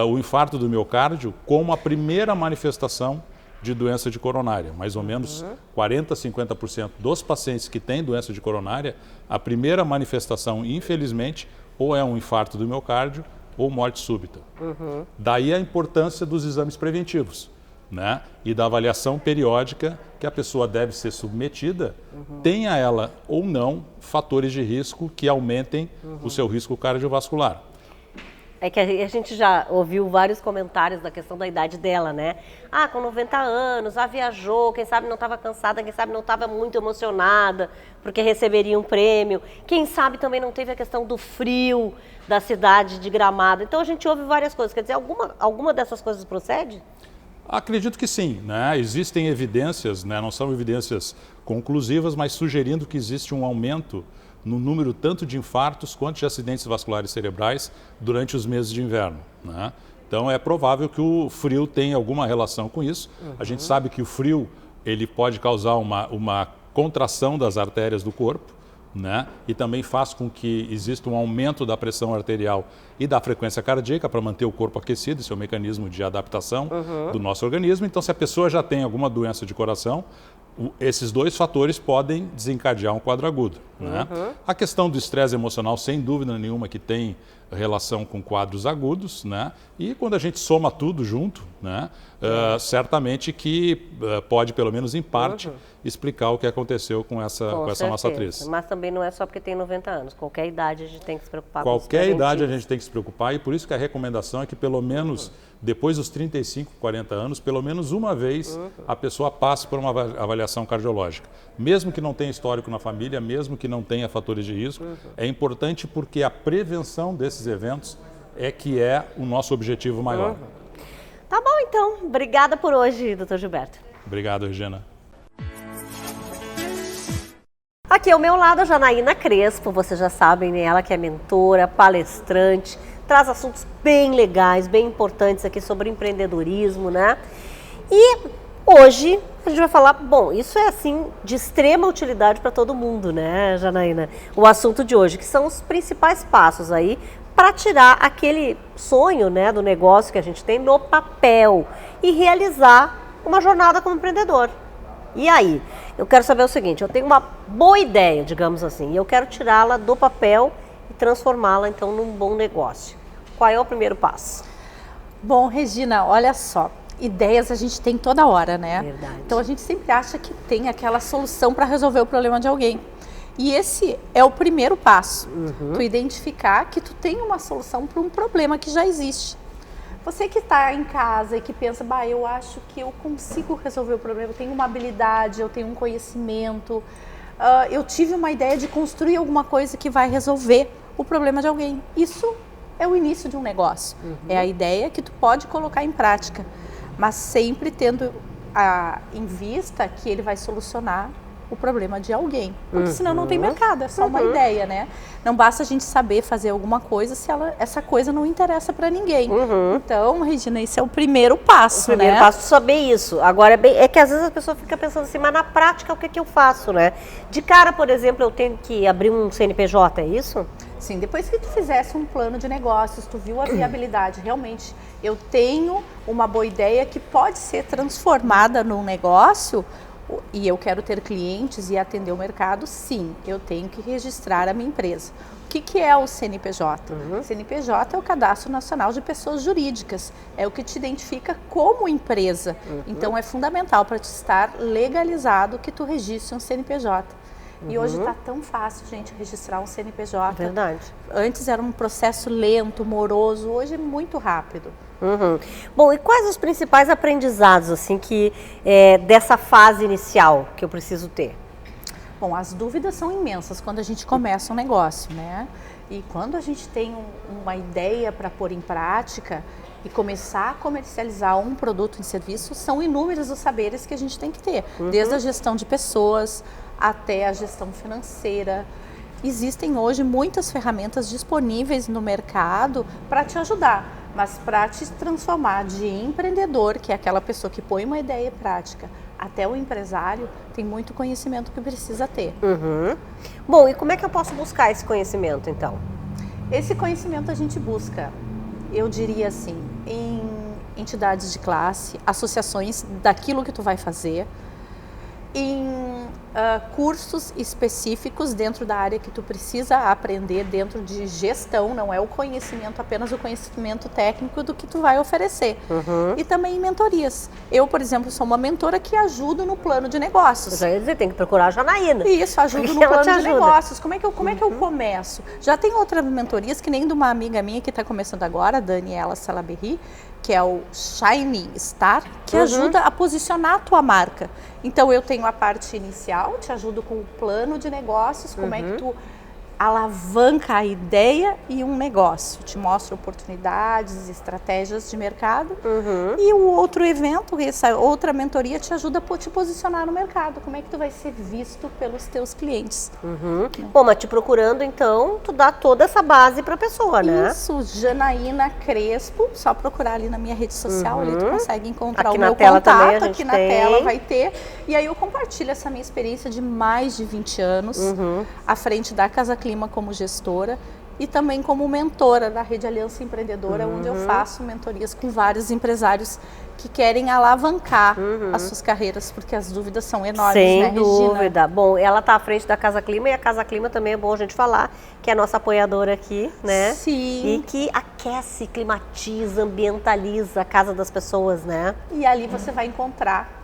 o infarto do miocárdio como a primeira manifestação de doença de coronária. Mais ou menos 40% a 50% dos pacientes que têm doença de coronária, a primeira manifestação, infelizmente, ou é um infarto do miocárdio ou morte súbita. Daí a importância dos exames preventivos, né? E da avaliação periódica que a pessoa deve ser submetida, tenha ela ou não fatores de risco que aumentem o seu risco cardiovascular. É que a gente já ouviu vários comentários da questão da idade dela, né? Ah, com 90 anos, viajou, quem sabe não estava cansada, quem sabe não estava muito emocionada, porque receberia um prêmio. Quem sabe também não teve a questão do frio da cidade de Gramado. Então a gente ouve várias coisas. Quer dizer, alguma dessas coisas procede? Acredito que sim, né? Existem evidências, né? Não são evidências conclusivas, mas sugerindo que existe um aumento no número tanto de infartos quanto de acidentes vasculares cerebrais durante os meses de inverno, né? Então é provável que o frio tenha alguma relação com isso. A gente sabe que o frio ele pode causar uma contração das artérias do corpo, né? E também faz com que exista um aumento da pressão arterial e da frequência cardíaca para manter o corpo aquecido. Esse é o mecanismo de adaptação do nosso organismo. Então, se a pessoa já tem alguma doença de coração, esses dois fatores podem desencadear um quadro agudo, né? A questão do estresse emocional, sem dúvida nenhuma, que tem relação com quadros agudos, né? E quando a gente soma tudo junto, né? Certamente que pode, pelo menos em parte, explicar o que aconteceu com essa nossa atriz. Mas também não é só porque tem 90 anos. Qualquer idade a gente tem que se preocupar com isso. Qualquer idade a gente tem que se preocupar, e por isso que a recomendação é que pelo menos depois dos 35, 40 anos, pelo menos uma vez a pessoa passe por uma avaliação cardiológica. Mesmo que não tenha histórico na família, mesmo que não tenha fatores de risco, é importante porque a prevenção desses eventos é que é o nosso objetivo maior. Tá bom, então. Obrigada por hoje, Dr. Gilberto. Obrigado, Regina. Aqui ao meu lado a Janaína Crespo, vocês já sabem, né? Ela que é mentora, palestrante, traz assuntos bem legais, bem importantes aqui sobre empreendedorismo, né? E hoje a gente vai falar, bom, isso é assim de extrema utilidade para todo mundo, né, Janaína? O assunto de hoje, que são os principais passos aí para tirar aquele sonho, né, do negócio que a gente tem no papel e realizar uma jornada como empreendedor. E aí, eu quero saber o seguinte, eu tenho uma boa ideia, digamos assim, e eu quero tirá-la do papel e transformá-la então num bom negócio. Qual é o primeiro passo? Bom, Regina, olha só, ideias a gente tem toda hora, né? Verdade. Então a gente sempre acha que tem aquela solução para resolver o problema de alguém. E esse é o primeiro passo, tu identificar que tu tem uma solução para um problema que já existe. Você que está em casa e que pensa, bah, eu acho que eu consigo resolver o problema, eu tenho uma habilidade, eu tenho um conhecimento, eu tive uma ideia de construir alguma coisa que vai resolver o problema de alguém. Isso é o início de um negócio, é a ideia que tu pode colocar em prática, mas sempre tendo em vista que ele vai solucionar o problema de alguém. Porque senão não tem mercado, é só uma ideia, né? Não basta a gente saber fazer alguma coisa se essa coisa não interessa para ninguém. Então, Regina, esse é o primeiro passo, O primeiro né? passo é saber isso. Agora, é que às vezes a pessoa fica pensando assim, mas na prática o que eu faço, né? De cara, por exemplo, eu tenho que abrir um CNPJ, é isso? Sim, depois que tu fizesse um plano de negócios, tu viu a viabilidade, realmente eu tenho uma boa ideia que pode ser transformada num negócio e eu quero ter clientes e atender o mercado, sim, eu tenho que registrar a minha empresa. O que é o CNPJ? CNPJ é o Cadastro Nacional de Pessoas Jurídicas, é o que te identifica como empresa. Então é fundamental para te estar legalizado que tu registre um CNPJ. E hoje está tão fácil, gente, registrar um CNPJ. Verdade. Antes era um processo lento, moroso, hoje é muito rápido. Bom, e quais os principais aprendizados, assim, dessa fase inicial que eu preciso ter? Bom, as dúvidas são imensas quando a gente começa um negócio, né? E quando a gente tem uma ideia para pôr em prática e começar a comercializar um produto e serviço, são inúmeros os saberes que a gente tem que ter. Desde a gestão de pessoas até a gestão financeira. Existem hoje muitas ferramentas disponíveis no mercado para te ajudar, mas para te transformar de empreendedor, que é aquela pessoa que põe uma ideia em prática, até o empresário, tem muito conhecimento que precisa ter. Bom, e como é que eu posso buscar esse conhecimento, então? Esse conhecimento a gente busca, eu diria assim, em entidades de classe, associações daquilo que tu vai fazer, em cursos específicos dentro da área que tu precisa aprender dentro de gestão, não é o conhecimento, apenas o conhecimento técnico do que tu vai oferecer. E também em mentorias. Eu, por exemplo, sou uma mentora que ajudo no plano de negócios. Eu já ia dizer, tem que procurar a Janaína. Isso, ajudo no plano de negócios. Como é que eu começo? Já tem outras mentorias, que nem de uma amiga minha que está começando agora, a Daniela Salaberry, que é o Shiny Star, que ajuda a posicionar a tua marca. Então eu tenho a parte inicial, te ajudo com o plano de negócios, como é que tu alavanca a ideia e um negócio. Te mostra oportunidades, estratégias de mercado. E o outro evento, essa outra mentoria te ajuda a te posicionar no mercado. Como é que tu vai ser visto pelos teus clientes. Bom, mas te procurando, então, tu dá toda essa base para a pessoa, né? Isso, Janaína Crespo, só procurar ali na minha rede social, ali tu consegue encontrar aqui o na meu tela contato, também, aqui na tela vai ter. E aí eu compartilho essa minha experiência de mais de 20 anos, à frente da Casa Clima como gestora e também como mentora da Rede Aliança Empreendedora, onde eu faço mentorias com vários empresários que querem alavancar as suas carreiras, porque as dúvidas são enormes, Sem né, dúvida. Regina? Bom, ela está à frente da Casa Clima e a Casa Clima também é bom a gente falar, que é a nossa apoiadora aqui, né? Sim. E que aquece, climatiza, ambientaliza a casa das pessoas, né? E ali você vai encontrar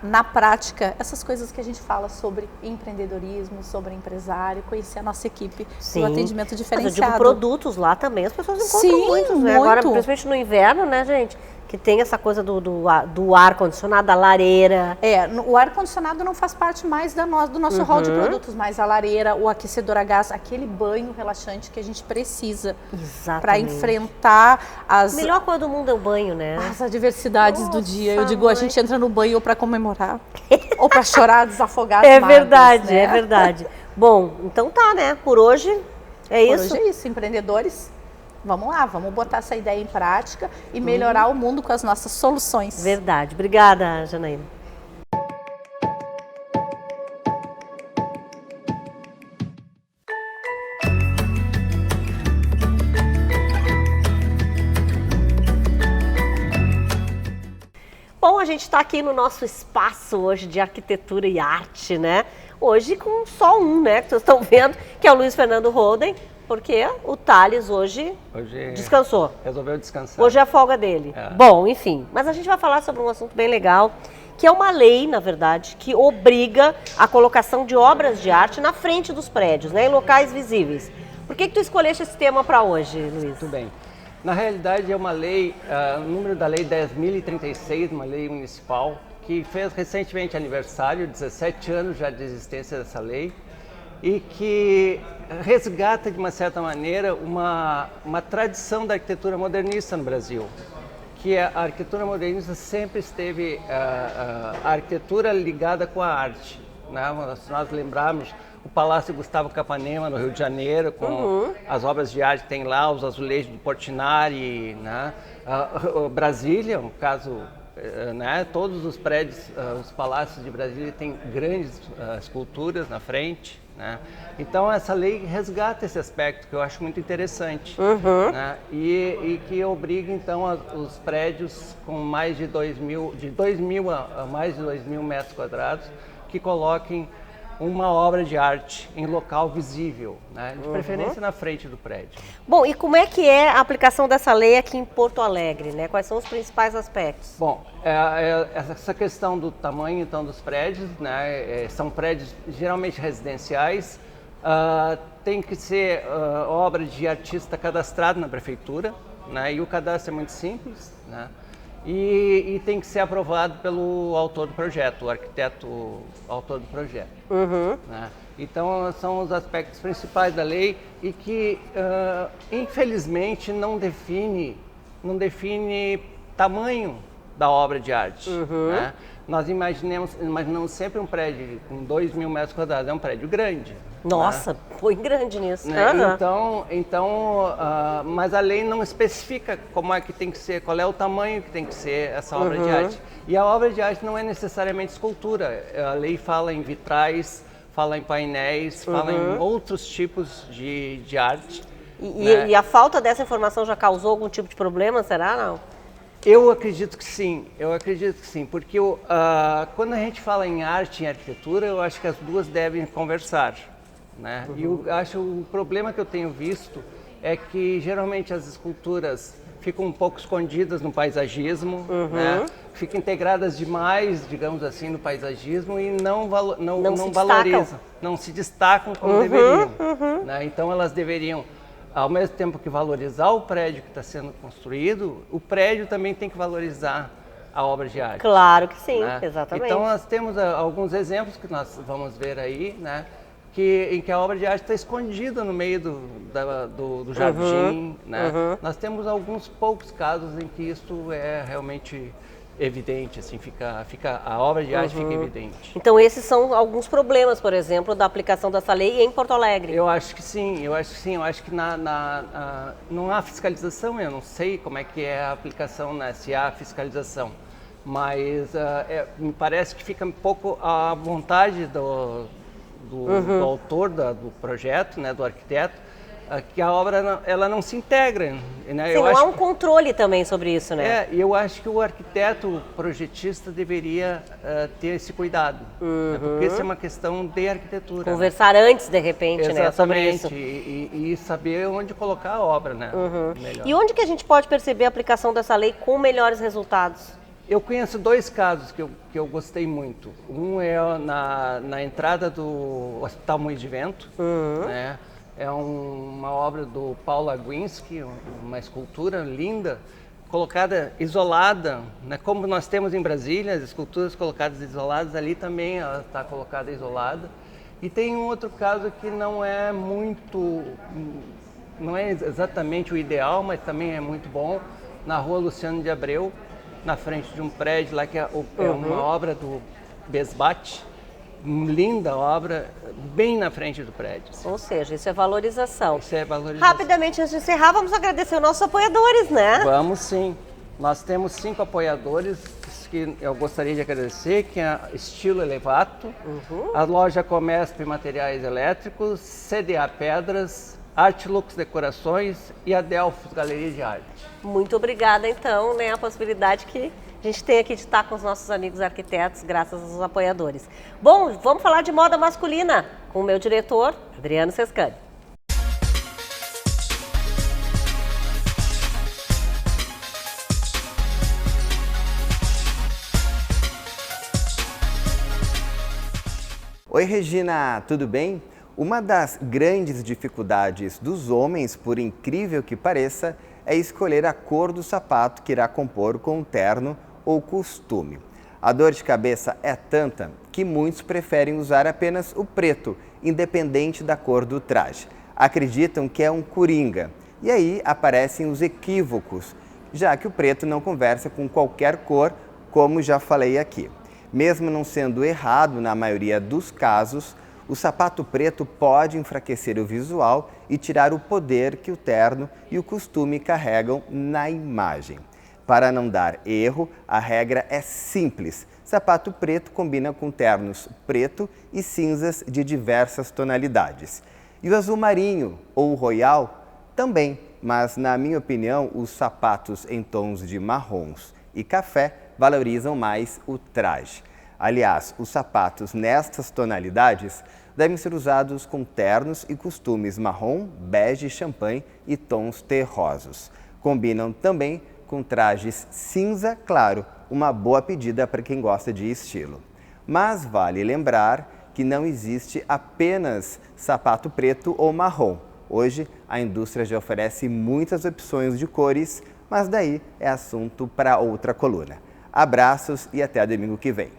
na prática, essas coisas que a gente fala sobre empreendedorismo, sobre empresário, conhecer a nossa equipe do atendimento diferenciado. Mas eu digo produtos lá também, as pessoas encontram muitos, né? Agora, principalmente no inverno, né, gente? Que tem essa coisa do ar-condicionado, da lareira. O ar-condicionado não faz parte mais do nosso rol de produtos, mas a lareira, o aquecedor a gás, aquele banho relaxante que a gente precisa para enfrentar as... A melhor coisa do mundo é o banho, né? As adversidades do dia. Eu digo, a gente entra no banho ou para comemorar, ou para chorar, desafogar as mágoas, verdade, né? é verdade. Bom, então tá, né? Por hoje é isso. Por hoje é isso, empreendedores. Vamos lá, vamos botar essa ideia em prática e melhorar o mundo com as nossas soluções. Verdade. Obrigada, Janaína. Bom, a gente está aqui no nosso espaço hoje de arquitetura e arte, né? Hoje com só um, né? Que vocês estão vendo, que é o Luiz Fernando Holden. Porque o Thales hoje descansou. Resolveu descansar. Hoje é a folga dele. Bom, enfim. Mas a gente vai falar sobre um assunto bem legal, que é uma lei, na verdade, que obriga a colocação de obras de arte na frente dos prédios, né, em locais visíveis. Por que tu escolheste esse tema para hoje, Luiz? Muito bem. Na realidade, é uma lei, o número da lei 10.036, uma lei municipal, que fez recentemente aniversário, 17 anos já de existência dessa lei, e que resgata, de uma certa maneira, uma tradição da arquitetura modernista no Brasil, que a arquitetura modernista sempre esteve a arquitetura ligada com a arte. né? Se nós lembrarmos o Palácio Gustavo Capanema, no Rio de Janeiro, com as obras de arte que tem lá, os azulejos do Portinari, né? Brasília, no caso, né? Todos os prédios, os palácios de Brasília têm grandes esculturas na frente, né? Então essa lei resgata esse aspecto que eu acho muito interessante, né? E que obriga então os prédios com mais de 2.000 a mais de 2.000 metros quadrados que coloquem uma obra de arte em local visível, né? De preferência na frente do prédio. Bom, e como é que é a aplicação dessa lei aqui em Porto Alegre, né? Quais são os principais aspectos? Bom, essa questão do tamanho então dos prédios, né? São prédios geralmente residenciais, tem que ser obra de artista cadastrado na prefeitura, né? E o cadastro é muito simples, né? E tem que ser aprovado pelo autor do projeto, o arquiteto autor do projeto. Né? Então, são os aspectos principais da lei e que, infelizmente, não define tamanho da obra de arte. Né? Nós imaginamos sempre um prédio com 2.000 metros quadrados, é um prédio grande. Nossa, né? Põe grande nisso. Né? Mas a lei não especifica como é que tem que ser, qual é o tamanho que tem que ser essa obra de arte. E a obra de arte não é necessariamente escultura. A lei fala em vitrais, fala em painéis, fala em outros tipos de arte. E a falta dessa informação já causou algum tipo de problema, será, não? Eu acredito que sim, porque quando a gente fala em arte e arquitetura, eu acho que as duas devem conversar. Né? E eu acho o problema que eu tenho visto é que geralmente as esculturas ficam um pouco escondidas no paisagismo, né? Ficam integradas demais, digamos assim, no paisagismo e não valorizam, não se destacam como deveriam. Né? Então elas deveriam, ao mesmo tempo que valorizar o prédio que está sendo construído, o prédio também tem que valorizar a obra de arte. Claro que sim, né? exatamente. Então nós temos alguns exemplos que nós vamos ver aí, né? Em que a obra de arte está escondida no meio do jardim. Né? Nós temos alguns poucos casos em que isso é realmente evidente, assim, a obra de arte fica evidente. Então esses são alguns problemas, por exemplo, da aplicação dessa lei em Porto Alegre. Eu acho que sim, eu acho que não há fiscalização, eu não sei como é que é a aplicação, né, se há fiscalização, mas me parece que fica um pouco à vontade do autor do projeto, né, do arquiteto, que a obra ela não se integra. Né? Sim, não há um controle também sobre isso, né? E eu acho que o arquiteto, o projetista, deveria ter esse cuidado, né? Porque isso é uma questão de arquitetura. Conversar antes, de repente, né, sobre isso. Exatamente, e saber onde colocar a obra, né? E onde que a gente pode perceber a aplicação dessa lei com melhores resultados? Eu conheço dois casos que eu gostei muito. Um é na entrada do Hospital Moinhos de Vento, né? É uma obra do Paulo Aguinski, uma escultura linda, colocada isolada, né? Como nós temos em Brasília, as esculturas colocadas isoladas, ali também ela está colocada isolada. E tem um outro caso que não é exatamente o ideal, mas também é muito bom, na Rua Luciano de Abreu, na frente de um prédio lá que é uma obra do Besbate, linda obra, bem na frente do prédio. Ou seja, isso é valorização. Isso é valorização. Rapidamente, antes de encerrar, vamos agradecer os nossos apoiadores, né? Vamos sim. Nós temos 5 apoiadores que eu gostaria de agradecer, que é a Estilo Elevato, a loja Comesp Materiais Elétricos, CDA Pedras, Artlux Decorações e a Delfos Galeria de Arte. Muito obrigada, então, né, a possibilidade que a gente tem aqui de estar com os nossos amigos arquitetos, graças aos apoiadores. Bom, vamos falar de moda masculina com o meu diretor, Adriano Sescani. Oi, Regina, tudo bem? Uma das grandes dificuldades dos homens, por incrível que pareça, é escolher a cor do sapato que irá compor com o terno ou costume. A dor de cabeça é tanta que muitos preferem usar apenas o preto, independente da cor do traje. Acreditam que é um coringa. E aí aparecem os equívocos, já que o preto não conversa com qualquer cor, como já falei aqui. Mesmo não sendo errado na maioria dos casos, o sapato preto pode enfraquecer o visual e tirar o poder que o terno e o costume carregam na imagem. Para não dar erro, a regra é simples. Sapato preto combina com ternos preto e cinzas de diversas tonalidades. E o azul marinho ou o royal também, mas na minha opinião, os sapatos em tons de marrons e café valorizam mais o traje. Aliás, os sapatos nestas tonalidades devem ser usados com ternos e costumes marrom, bege, champanhe e tons terrosos. Combinam também com trajes cinza claro, uma boa pedida para quem gosta de estilo. Mas vale lembrar que não existe apenas sapato preto ou marrom. Hoje, a indústria já oferece muitas opções de cores, mas daí é assunto para outra coluna. Abraços e até domingo que vem.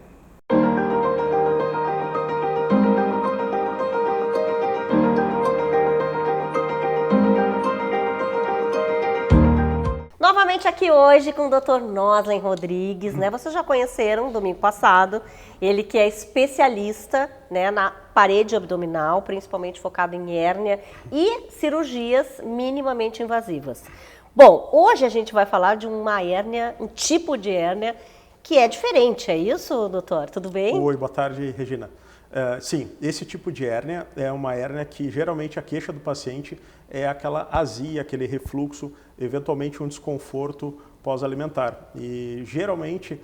Novamente aqui hoje com o Dr. Noslen Rodrigues, né? Vocês já conheceram domingo passado, ele que é especialista, né, na parede abdominal, principalmente focado em hérnia e cirurgias minimamente invasivas. Bom, hoje a gente vai falar de uma hérnia, um tipo de hérnia que é diferente, é isso, doutor? Tudo bem? Oi, boa tarde, Regina. Sim, esse tipo de hérnia é uma hérnia que geralmente a queixa do paciente é aquela azia, aquele refluxo, eventualmente um desconforto pós-alimentar. E geralmente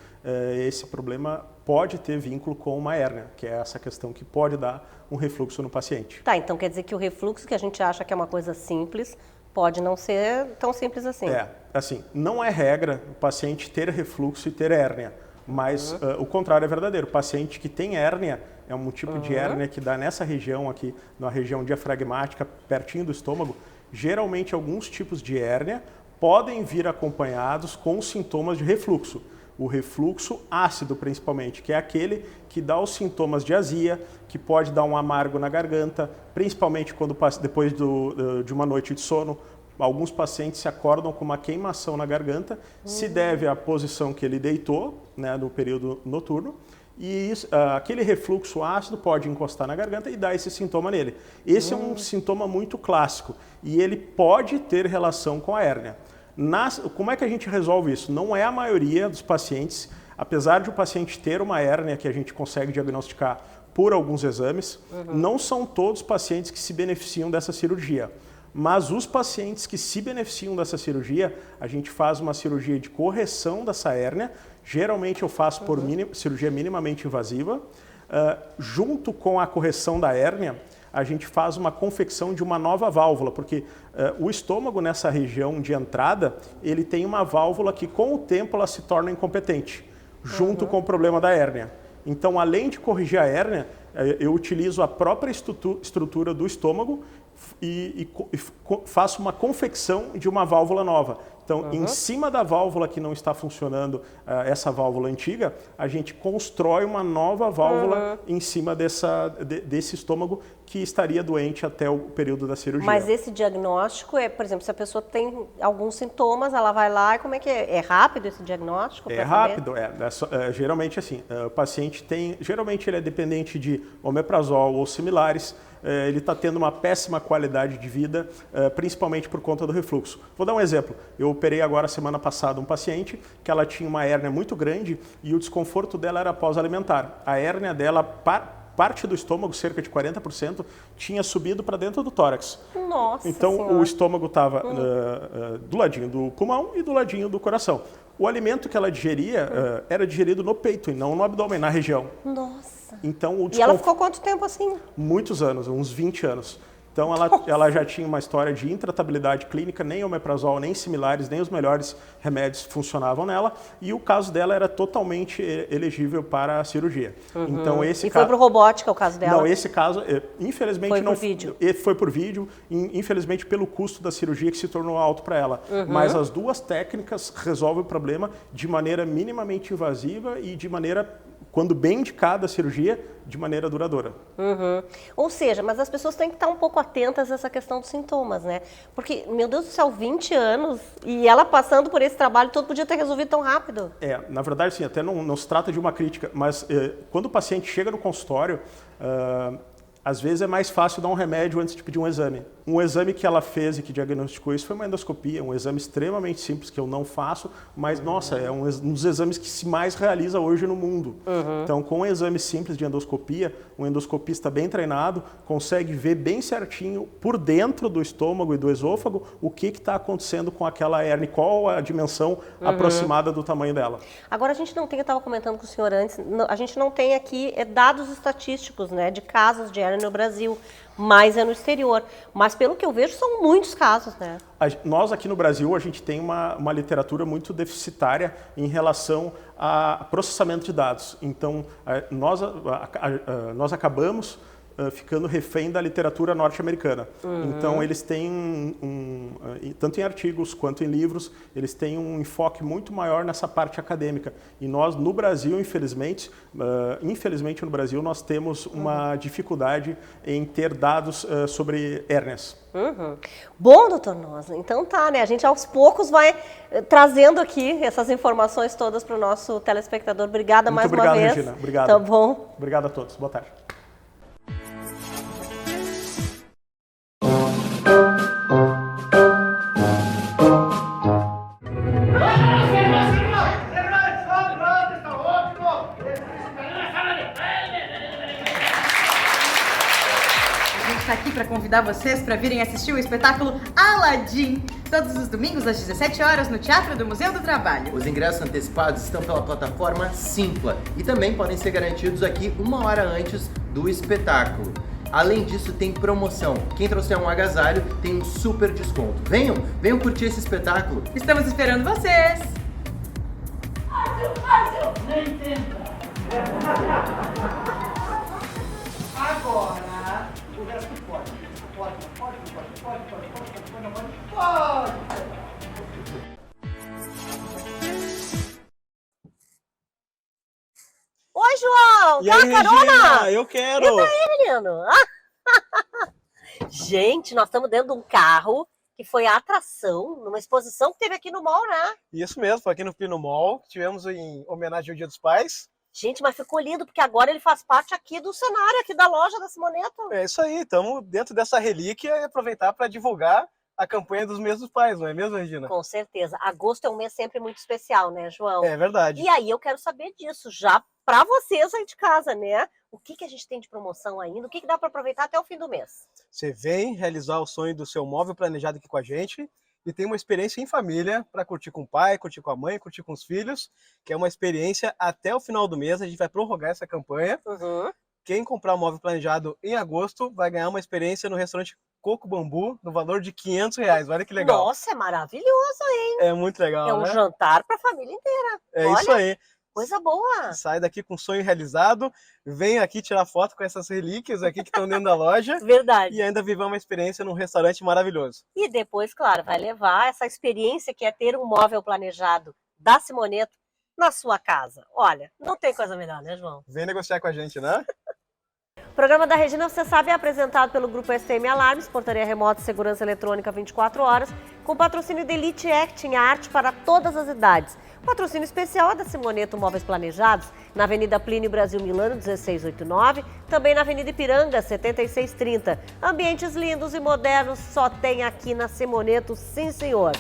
esse problema pode ter vínculo com uma hérnia, que é essa questão que pode dar um refluxo no paciente. Tá, então quer dizer que o refluxo, que a gente acha que é uma coisa simples, pode não ser tão simples assim. Assim, não é regra o paciente ter refluxo e ter hérnia, mas o contrário é verdadeiro. O paciente que tem hérnia é um tipo de hérnia que dá nessa região aqui, na região diafragmática, pertinho do estômago. Geralmente, alguns tipos de hérnia podem vir acompanhados com sintomas de refluxo. O refluxo ácido, principalmente, que é aquele que dá os sintomas de azia, que pode dar um amargo na garganta, principalmente quando depois de uma noite de sono. Alguns pacientes se acordam com uma queimação na garganta, se deve à posição que ele deitou, né, no período noturno. E aquele refluxo ácido pode encostar na garganta e dar esse sintoma nele. Esse é um sintoma muito clássico e ele pode ter relação com a hérnia. Como é que a gente resolve isso? Não é a maioria dos pacientes, apesar de o paciente ter uma hérnia que a gente consegue diagnosticar por alguns exames, não são todos os pacientes que se beneficiam dessa cirurgia. Mas os pacientes que se beneficiam dessa cirurgia, a gente faz uma cirurgia de correção dessa hérnia. Geralmente eu faço por cirurgia minimamente invasiva. Junto com a correção da hérnia, a gente faz uma confecção de uma nova válvula, porque o estômago nessa região de entrada, ele tem uma válvula que com o tempo ela se torna incompetente, junto com o problema da hérnia. Então, além de corrigir a hérnia, eu utilizo a própria estrutura do estômago e faço uma confecção de uma válvula nova. Então, em cima da válvula que não está funcionando, essa válvula antiga, a gente constrói uma nova válvula em cima desse estômago que estaria doente até o período da cirurgia. Mas esse diagnóstico é, por exemplo, se a pessoa tem alguns sintomas, ela vai lá e como é que é? É rápido esse diagnóstico? É rápido, geralmente assim, o paciente geralmente ele é dependente de omeprazol ou similares, ele está tendo uma péssima qualidade de vida, principalmente por conta do refluxo. Vou dar um exemplo. Eu operei agora, semana passada, um paciente que ela tinha uma hérnia muito grande e o desconforto dela era pós-alimentar. A hérnia dela, parte do estômago, cerca de 40%, tinha subido para dentro do tórax. Nossa Então, senhora. o estômago estava do ladinho do pulmão e do ladinho do coração. O alimento que ela digeria era digerido no peito e não no abdômen, na região. Nossa. Então, E ela ficou quanto tempo assim? Muitos anos, uns 20 anos. Então, ela já tinha uma história de intratabilidade clínica, nem omeprazol, nem similares, nem os melhores remédios funcionavam nela, e o caso dela era totalmente elegível para a cirurgia. Então, foi por robótica o caso dela? Não, esse caso, infelizmente, foi por vídeo. Foi por vídeo, infelizmente pelo custo da cirurgia que se tornou alto para ela. Mas as duas técnicas resolvem o problema de maneira minimamente invasiva e de maneira quando bem indicada a cirurgia, de maneira duradoura. Ou seja, mas as pessoas têm que estar um pouco atentas a essa questão dos sintomas, né? Porque, meu Deus do céu, 20 anos e ela passando por esse trabalho todo podia ter resolvido tão rápido. Na verdade, sim, até não se trata de uma crítica, mas quando o paciente chega no consultório, às vezes é mais fácil dar um remédio antes de pedir um exame. Um exame que ela fez e que diagnosticou isso foi uma endoscopia, um exame extremamente simples que eu não faço, mas, nossa, é um dos exames que se mais realiza hoje no mundo. Então, com um exame simples de endoscopia, um endoscopista bem treinado consegue ver bem certinho por dentro do estômago e do esôfago o que está acontecendo com aquela hérnia, qual a dimensão aproximada do tamanho dela. Agora, a gente não tem, eu estava comentando com o senhor antes, a gente não tem aqui dados estatísticos, né, de casos de hérnia no Brasil, mas é no exterior. Mas pelo que eu vejo, são muitos casos, né? Nós aqui no Brasil, a gente tem uma literatura muito deficitária em relação a processamento de dados. Então, nós acabamos ficando refém da literatura norte-americana. Então, eles têm, tanto em artigos quanto em livros, eles têm um enfoque muito maior nessa parte acadêmica. E nós, no Brasil, infelizmente no Brasil, nós temos uma dificuldade em ter dados sobre hérnias. Bom, doutor Noza, então tá, né? A gente aos poucos vai trazendo aqui essas informações todas para o nosso telespectador. Obrigada mais uma vez. Muito obrigado, Regina. Obrigado. Tá bom. Obrigado a todos. Boa tarde. Aqui para convidar vocês para virem assistir o espetáculo Aladdin, todos os domingos às 17 horas no Teatro do Museu do Trabalho. Os ingressos antecipados estão pela plataforma Simpla e também podem ser garantidos aqui 1 hora antes do espetáculo. Além disso, tem promoção. Quem trouxer um agasalho tem um super desconto. Venham curtir esse espetáculo. Estamos esperando vocês! Nem tenta. Agora, o resto pode. Oi, João! E Dá aí, uma carona? Regina? Eu quero! E daí, menino? Gente, nós estamos dentro de um carro que foi a atração numa exposição que teve aqui no mall, né? Isso mesmo, foi aqui no Pino Mall, tivemos em homenagem ao Dia dos Pais. Gente, mas ficou lindo, porque agora ele faz parte aqui do cenário, aqui da loja da Simoneto. É isso aí, estamos dentro dessa relíquia e aproveitar para divulgar a campanha dos Meses dos Pais, não é mesmo, Regina? Com certeza. Agosto é um mês sempre muito especial, né, João? É verdade. E aí eu quero saber disso, já para vocês aí de casa, né? O que a gente tem de promoção ainda? O que dá para aproveitar até o fim do mês? Você vem realizar o sonho do seu móvel planejado aqui com a gente e tem uma experiência em família para curtir com o pai, curtir com a mãe, curtir com os filhos, que é uma experiência até o final do mês. A gente vai prorrogar essa campanha. Quem comprar o móvel planejado em agosto vai ganhar uma experiência no restaurante Coco Bambu no valor de R$500. Olha que legal. Nossa, é maravilhoso, hein? É muito legal, É um jantar para a família inteira. É Olha, isso aí. Coisa boa. Sai daqui com o sonho realizado, vem aqui tirar foto com essas relíquias aqui que estão dentro da loja. Verdade. E ainda viver uma experiência num restaurante maravilhoso. E depois, claro, vai levar essa experiência que é ter um móvel planejado da Simoneto na sua casa. Olha, não tem coisa melhor, né, João? Vem negociar com a gente, né? O programa da Regina, você sabe, é apresentado pelo Grupo STM Alarmes, portaria remota e segurança eletrônica 24 horas, com patrocínio da Elite Acting, a arte para todas as idades. Patrocínio especial é da Simoneto Móveis Planejados, na Avenida Plínio Brasil Milano, 1689, também na Avenida Ipiranga, 7630. Ambientes lindos e modernos só tem aqui na Simoneto, sim senhor.